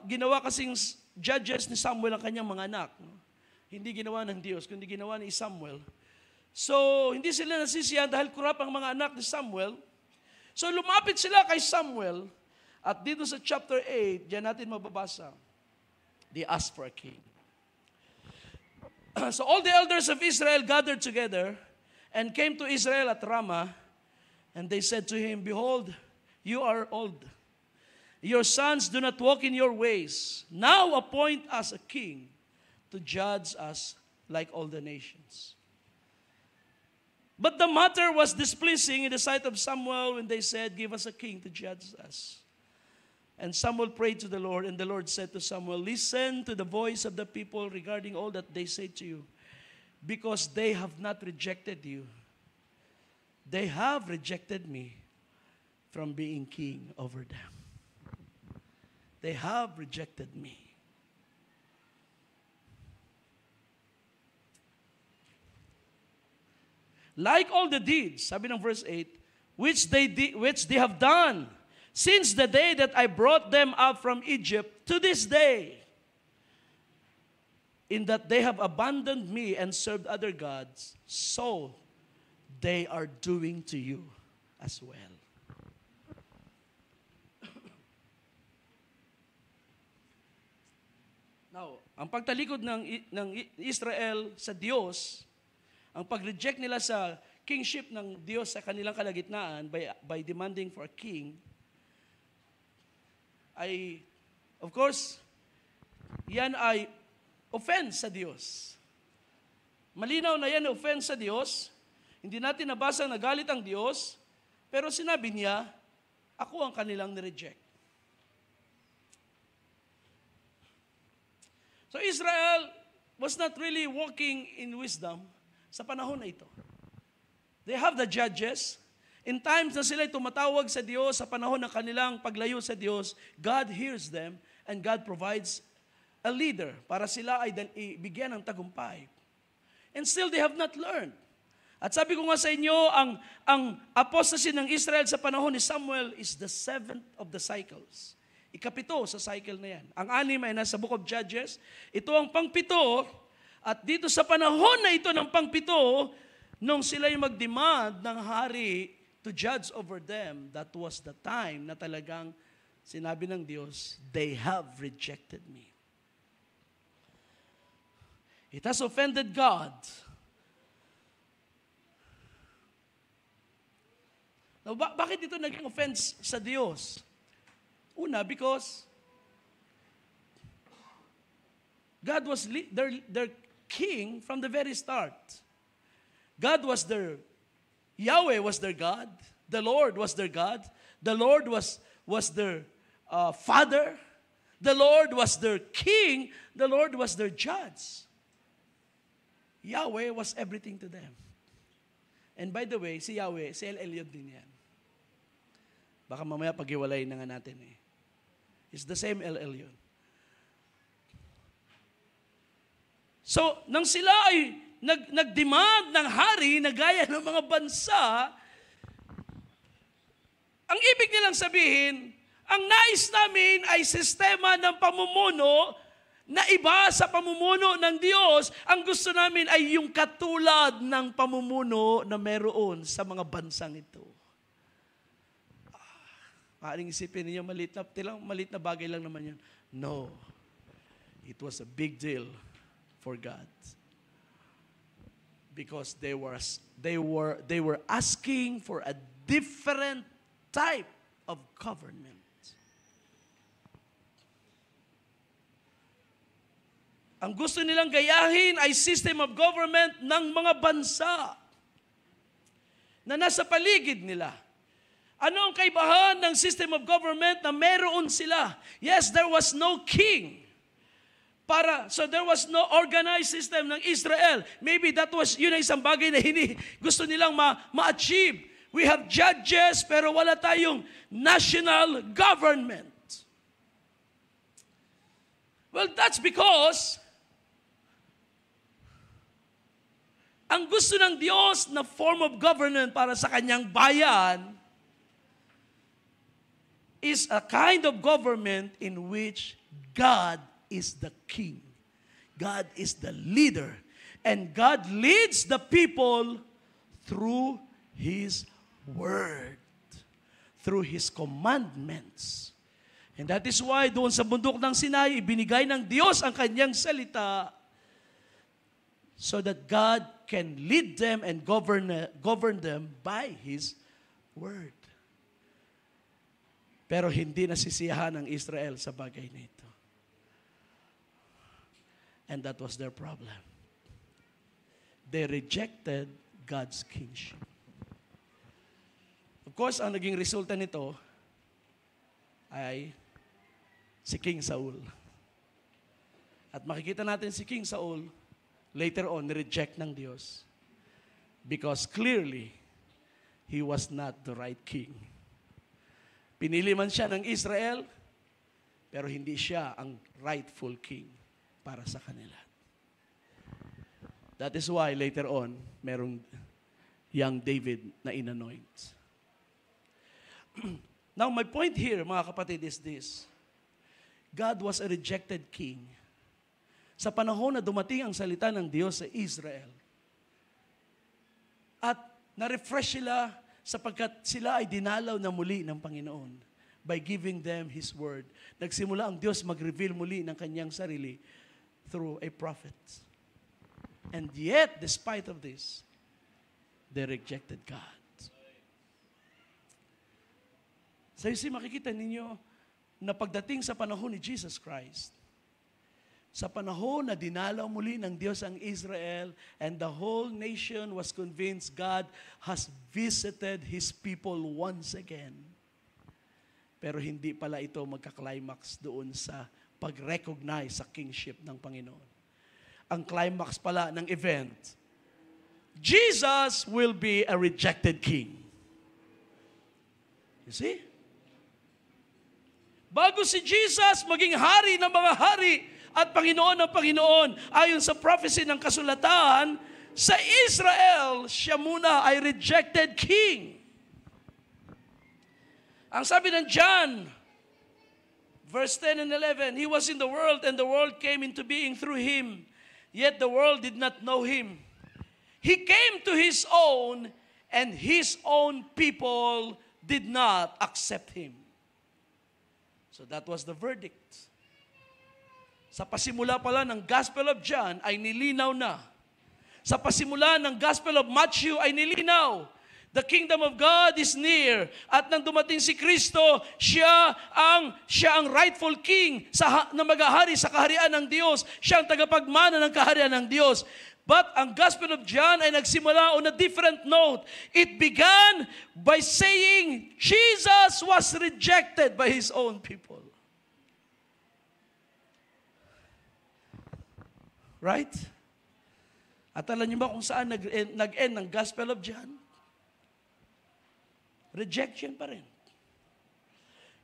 ginawa kasing judges ni Samuel ang kanyang mga anak. No? Hindi ginawa ng Diyos, kundi ginawa ni Samuel. So, hindi sila nasisiyahan dahil kurap ang mga anak ni Samuel. So, lumapit sila kay Samuel. At dito sa chapter 8, diyan natin mababasa, they asked for a king. So, all the elders of Israel gathered together and came to Israel at Ramah. And they said to him, Behold, you are old. Your sons do not walk in your ways. Now appoint us a king to judge us like all the nations. But the matter was displeasing in the sight of Samuel when they said, Give us a king to judge us. And Samuel prayed to the Lord, and the Lord said to Samuel, Listen to the voice of the people regarding all that they say to you, because they have not rejected you. They have rejected me from being king over them. They have rejected me. Like all the deeds, sabi ng verse 8, which they have done since the day that I brought them up from Egypt to this day, in that they have abandoned me and served other gods, so they are doing to you as well. Now, ang pagtalikod ng Israel sa Diyos, ang pag-reject nila sa kingship ng Diyos sa kanilang kalagitnaan by demanding for a king, ay, of course, yan ay offense sa Diyos. Malinaw na yan offense sa Diyos. Hindi natin nabasa na galit ang Diyos, pero sinabi niya, ako ang kanilang nireject. So Israel was not really walking in wisdom sa panahon na ito. They have the judges. In times na sila'y tumatawag sa Diyos sa panahon ng kanilang paglayo sa Diyos, God hears them and God provides a leader para sila ay bigyan ng tagumpay. And still they have not learned. At sabi ko nga sa inyo, ang apostasy ng Israel sa panahon ni Samuel is the 7th of the cycles. Ikapito sa cycle na yan. Ang 6 ay nasa Book of Judges. Ito ang pangpito. At dito sa panahon na ito ng pangpito, nung sila'y mag-demand ng hari to judge over them, that was the time na talagang sinabi ng Diyos, they have rejected me. It has offended God. Now, bakit ito naging offense sa Diyos? Una, because God was their king from the very start. God was Yahweh was their God. The Lord was their God. The Lord was their father. The Lord was their king. The Lord was their judge. Yahweh was everything to them. And by the way, si Yahweh, si El Elyon din yan. Baka mamaya pag-iwalay na nga natin eh. It's the same El Elyon. So, nang sila ay nag-demand ng hari na gaya ng mga bansa, ang ibig nilang sabihin, ang nais namin ay sistema ng pamumuno na iba sa pamumuno ng Diyos. Ang gusto namin ay yung katulad ng pamumuno na meron sa mga bansang ito. Maaring isipin niyo, malit na bagay lang naman yan. No. It was a big deal for God. Because they were asking for a different type of government. Ang gusto nilang gayahin ay system of government ng mga bansa na nasa paligid nila. Ano ang kaibahan ng system of government na meron sila? Yes, there was no king. So there was no organized system ng Israel. Maybe yun ay isang bagay na gusto nilang ma-achieve. We have judges, pero wala tayong national government. Well, that's because ang gusto ng Diyos na form of government para sa kanyang bayan is a kind of government in which God is the king. God is the leader. And God leads the people through His word, through His commandments. And that is why doon sa bundok ng Sinai, ibinigay ng Diyos ang kanyang salita so that God can lead them and govern them by His word. Pero hindi nasisiyahan ng Israel sa bagay nito. And that was their problem. They rejected God's kingship. Of course, ang naging resulta nito ay si King Saul. At makikita natin si King Saul later on reject ng Diyos because clearly he was not the right king. Pinili man siya ng Israel, pero hindi siya ang rightful king para sa kanila. That is why later on, merong young David na inanoint. Now, my point here, mga kapatid, is this. God was a rejected king. Sa panahon na dumating ang salita ng Diyos sa Israel, at na-refresh sila sapagkat sila ay dinalaw na muli ng Panginoon by giving them His word. Nagsimula ang Diyos mag-reveal muli ng kanyang sarili through a prophet. And yet, despite of this, they rejected God. So you see, makikita ninyo na pagdating sa panahon ni Jesus Christ, sa panahon na dinalaw muli ng Diyos ang Israel and the whole nation was convinced God has visited His people once again. Pero hindi pala ito magka-climax doon sa pag-recognize sa kingship ng Panginoon. Ang climax pala ng event, Jesus will be a rejected king. You see? Bago si Jesus maging hari ng mga hari, at Panginoon ng Panginoon, ayon sa prophecy ng kasulatan, sa Israel, siya muna ay rejected king. Ang sabi ng John, verse 10 and 11, He was in the world and the world came into being through Him, yet the world did not know Him. He came to His own and His own people did not accept Him. So that was the verdict. Sa pasimula pala ng Gospel of John ay nilinaw na. Sa pasimula ng Gospel of Matthew ay nilinaw. The kingdom of God is near. At nang dumating si Kristo, siya ang rightful king na maghahari sa kaharian ng Diyos. Siya ang tagapagmana ng kaharian ng Diyos. But ang Gospel of John ay nagsimula on a different note. It began by saying Jesus was rejected by His own people. Right? At alam niyo ba kung saan nag-end ng Gospel of John? Rejection pa rin.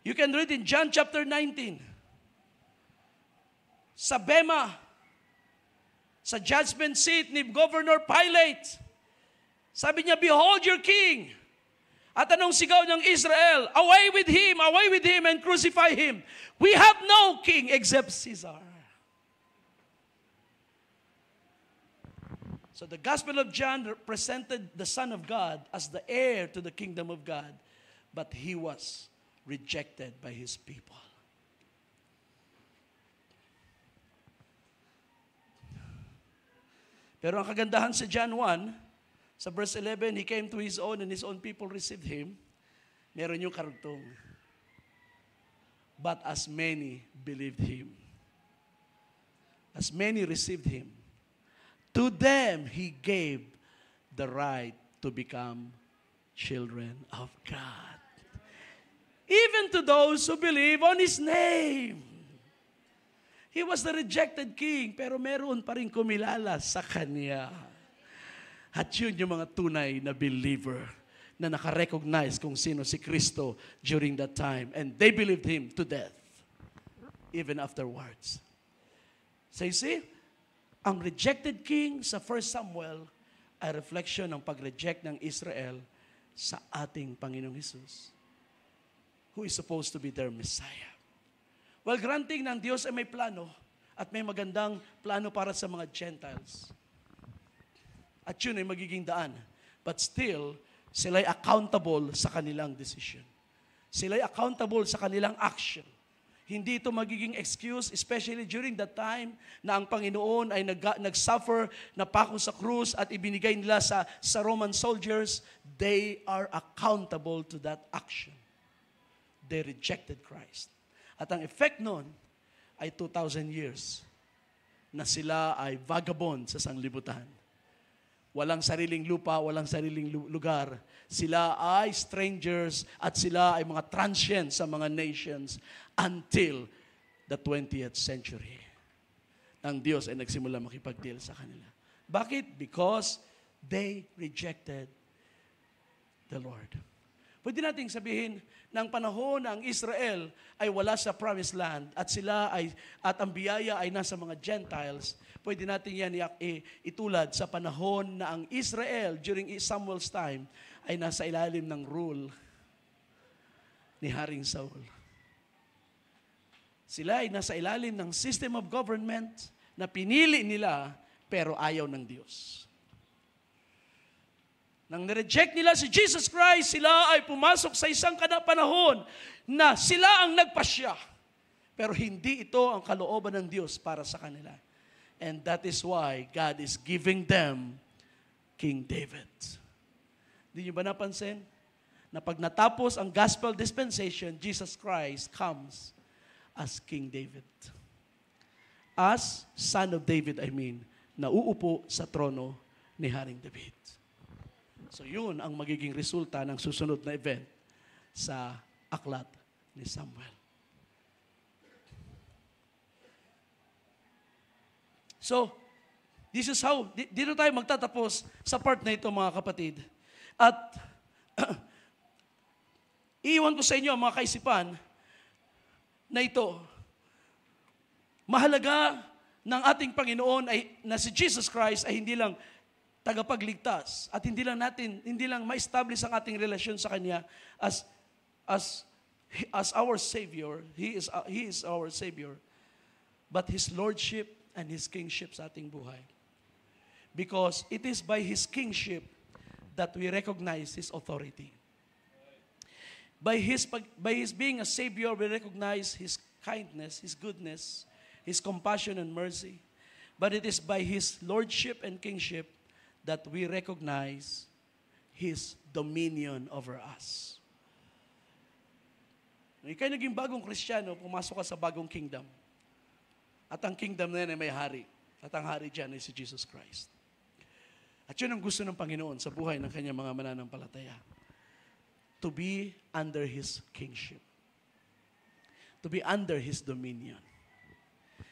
You can read in John chapter 19. Sa Bema, sa judgment seat ni Governor Pilate, sabi niya, Behold your king. At anong sigaw ng Israel? Away with him, and crucify him. We have no king except Caesar. So the Gospel of John represented the Son of God as the heir to the kingdom of God, but He was rejected by His people. Pero ang kagandahan sa John 1, sa verse 11, He came to His own and His own people received Him. Meron yung karugtong. But as many believed Him, as many received Him, to them He gave the right to become children of God. Even to those who believe on His name. He was the rejected king, pero meron pa rin kumilala sa Kanya. At yun yung mga tunay na believer na nakarecognize kung sino si Kristo during that time. And they believed Him to death, even afterwards. So you see, ang rejected king sa 1 Samuel ay reflection ng pag-reject ng Israel sa ating Panginoong Hesus. who is supposed to be their Messiah. Well, granting ng Diyos ay may plano at may magandang plano para sa mga Gentiles. At yun ay magiging daan. But still, sila'y accountable sa kanilang decision. Sila'y accountable sa kanilang action. Hindi ito magiging excuse, especially during that time na ang Panginoon ay nag-suffer, napako sa krus at ibinigay nila sa Roman soldiers. They are accountable to that action. They rejected Christ. At ang effect nun ay 2,000 years na sila ay vagabond sa sanglibutan. Walang sariling lupa, walang sariling lugar. Sila ay strangers at sila ay mga transient sa mga nations until the 20th century. Ang Diyos ay nagsimula makipag-deal sa kanila. Bakit? Because they rejected the Lord. Pwede nating sabihin na ang panahon na ang Israel ay wala sa promised land at ang biyaya ay nasa mga Gentiles, pwede natin yan itulad sa panahon na ang Israel during Samuel's time ay nasa ilalim ng rule ni Haring Saul. Sila ay nasa ilalim ng system of government na pinili nila pero ayaw ng Diyos. Nang nireject nila si Jesus Christ, sila ay pumasok sa isang panahon na sila ang nagpasya. Pero hindi ito ang kalooban ng Diyos para sa kanila. And that is why God is giving them King David. Hindi niyo ba napansin? Na pag natapos ang gospel dispensation, Jesus Christ comes as King David. As son of David, na uupo sa trono ni Haring David. So yun ang magiging resulta ng susunod na event sa aklat ni Samuel. So, this is how, dito tayo magtatapos sa part na ito, mga kapatid. At iiwan ko sa inyo ang mga kaisipan na ito. Mahalaga ng ating Panginoon na si Jesus Christ ay hindi lang tagapagligtas at hindi lang ma-establish ang ating relasyon sa Kanya as our Savior. He is our Savior. But His Lordship and His Kingship sa ating buhay. Because it is by His Kingship that we recognize His authority. By His being a Savior, we recognize His kindness, His goodness, His compassion and mercy. But it is by His Lordship and Kingship that we recognize His dominion over us. Nung ika'y naging bagong Kristiyano, pumasok ka sa bagong kingdom. At ang kingdom na yan ay may hari. At ang hari dyan ay si Jesus Christ. At yun ang gusto ng Panginoon sa buhay ng kanyang mga mananampalataya. To be under His kingship. To be under His dominion.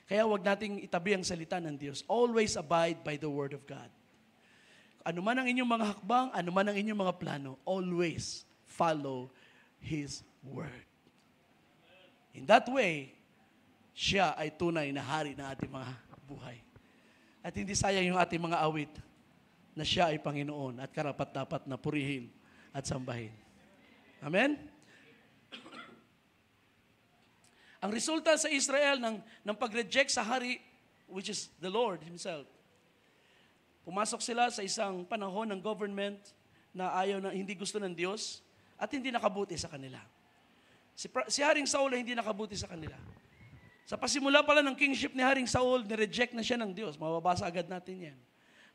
Kaya wag nating itabi ang salita ng Diyos. Always abide by the Word of God. Ano man ang inyong mga hakbang, ano man ang inyong mga plano, always follow His Word. In that way, siya ay tunay na hari ng ating mga buhay. At hindi sayang yung ating mga awit na siya ay Panginoon at karapat-dapat na purihin at sambahin. Amen? Ang resulta sa Israel ng pag-reject sa hari, which is the Lord Himself, pumasok sila sa isang panahon ng government na hindi gusto ng Diyos at hindi nakabuti sa kanila. Si Haring Saul ay hindi nakabuti sa kanila. Sa pasimula pala ng kingship ni Haring Saul, nireject na siya ng Diyos. Mababasa agad natin yan.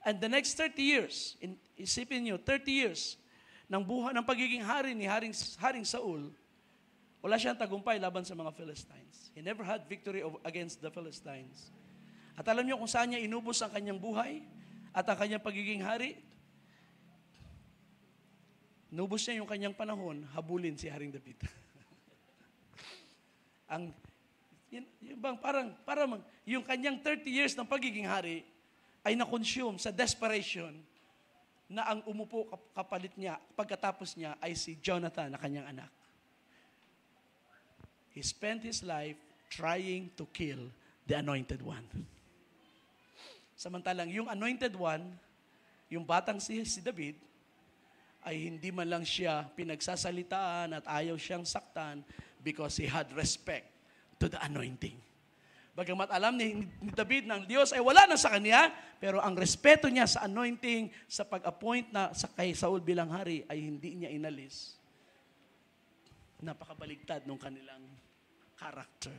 And the next 30 years, isipin nyo, 30 years ng pagiging hari ni Haring Saul, wala siyang tagumpay laban sa mga Philistines. He never had victory against the Philistines. At alam niyo kung saan niya inubos ang kanyang buhay? At ang kanyang pagiging hari, nubos niya yung kanyang panahon, habulin si Haring David. Parang yung kanyang 30 years ng pagiging hari ay na-consume sa desperation na ang umupo kapalit niya, pagkatapos niya ay si Jonathan na kanyang anak. He spent his life trying to kill the anointed one. Samantalang yung anointed one, yung batang si David, ay hindi man lang siya pinagsasalitaan at ayaw siyang saktan because he had respect to the anointing. Bagamat alam ni David na ang Diyos ay wala na sa kanya, pero ang respeto niya sa anointing, sa pag-appoint na sa kay Saul bilang hari, ay hindi niya inalis. Napakabaligtad ng kanilang character.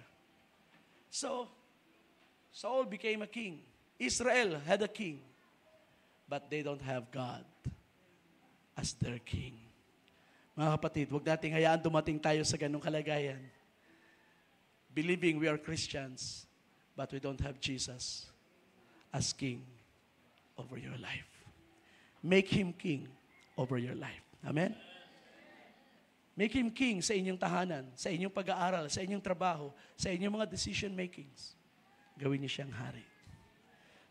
So, Saul became a king. Israel had a king. But they don't have God as their king. Mga kapatid, huwag nating hayaan dumating tayo sa ganung kalagayan. Believing we are Christians, but we don't have Jesus as king over your life. Make Him king over your life. Amen? Make Him king sa inyong tahanan, sa inyong pag-aaral, sa inyong trabaho, sa inyong mga decision makings. Gawin niyo siyang hari.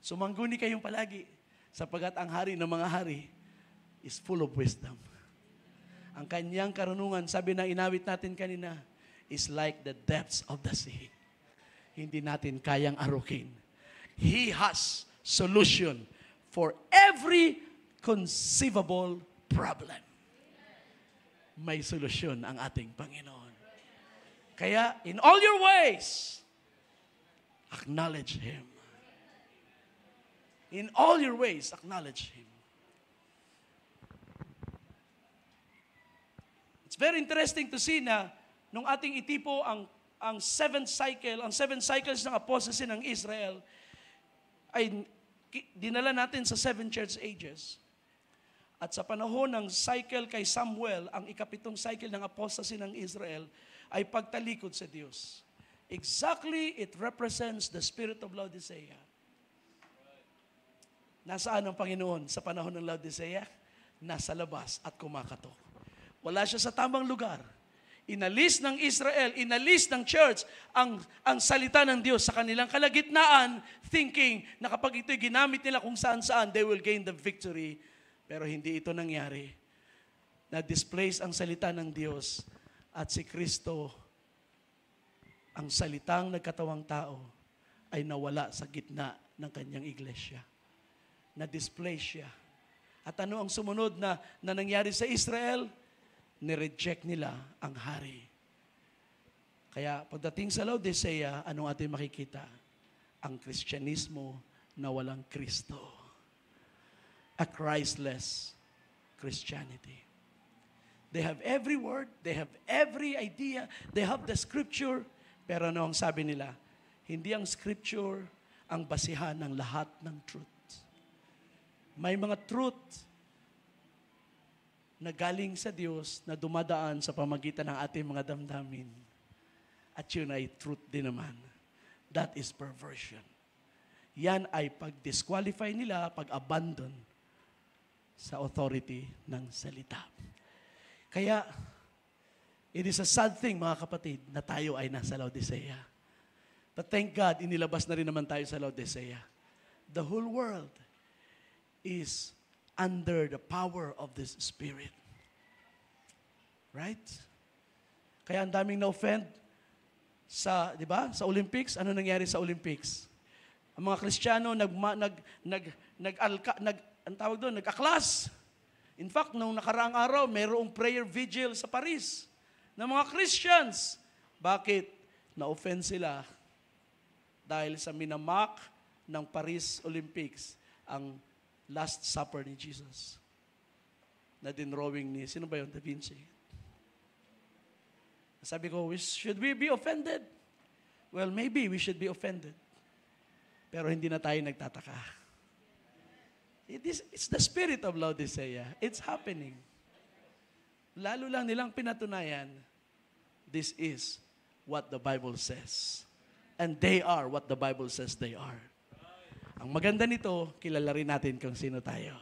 Sumangguni kayong palagi, sapagkat ang hari ng mga hari is full of wisdom. Ang kanyang karunungan, sabi na inawit natin kanina, is like the depths of the sea. Hindi natin kayang arukin. He has solution for every conceivable problem. May solusyon ang ating Panginoon. Kaya, in all your ways, acknowledge Him. In all your ways, acknowledge Him. It's very interesting to see na nung ating itipo ang seven cycles ng apostasy ng Israel ay dinala natin sa 7 church ages. At sa panahon ng cycle kay Samuel, ang ikapitong cycle ng apostasy ng Israel ay pagtalikod sa Diyos. Exactly, it represents the spirit of Laodicea. Nasaan ang Panginoon sa panahon ng Laodicea? Nasa labas at kumakatok. Wala siya sa tamang lugar. Inalis ng Israel, inalis ng church ang salita ng Diyos sa kanilang kalagitnaan, thinking na kapag ito'y ginamit nila kung saan-saan, they will gain the victory. Pero hindi ito nangyari. Na-displace ang salita ng Diyos at si Kristo, ang salitang nagkatawang tao, ay nawala sa gitna ng kanyang iglesia. Na-displace siya. At ano ang sumunod na nangyari sa Israel? Nireject nila ang hari. Kaya pagdating sa Laodicea, anong ating makikita? Ang Kristyanismo na walang Kristo. A Christless Christianity. They have every word, they have every idea, they have the scripture, pero ano ang sabi nila? Hindi ang scripture ang basihan ng lahat ng truth. May mga truth na galing sa Diyos na dumadaan sa pamagitan ng ating mga damdamin. At yun ay truth din naman. That is perversion. Yan ay pag-disqualify nila, pag-abandon sa authority ng salita. Kaya, it is a sad thing, mga kapatid, na tayo ay nasa Laodicea. But thank God, inilabas na rin naman tayo sa Laodicea. The whole world is under the power of this Spirit. Right? Kaya ang daming na-offend sa, di ba, sa Olympics. Ano nangyari sa Olympics? Ang mga Kristiyano nag-aklas. In fact, nung nakaraang araw, mayroong prayer vigil sa Paris ng mga Christians. Bakit? Na-offend sila dahil sa minamak ng Paris Olympics ang Last Supper ni Jesus. Na dinrawing ni, sino ba yun? Da Vinci. Sabi ko, should we be offended? Well, maybe we should be offended. Pero hindi na tayo nagtataka. It's the spirit of Laodicea. It's happening. Lalo lang nilang pinatunayan, this is what the Bible says. And they are what the Bible says they are. Ang maganda nito, kilala rin natin kung sino tayo.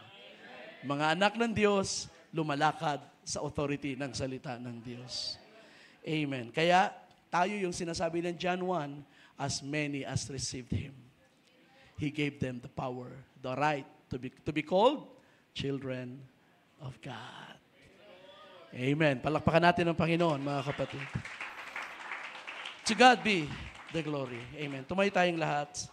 Mga anak ng Diyos, lumalakad sa authority ng salita ng Diyos. Amen. Kaya tayo yung sinasabi ng John 1, as many as received Him, He gave them the power, the right to be called children of God. Amen. Palakpakan natin ang Panginoon, mga kapatid. To God be the glory. Amen. Tumayo tayong lahat.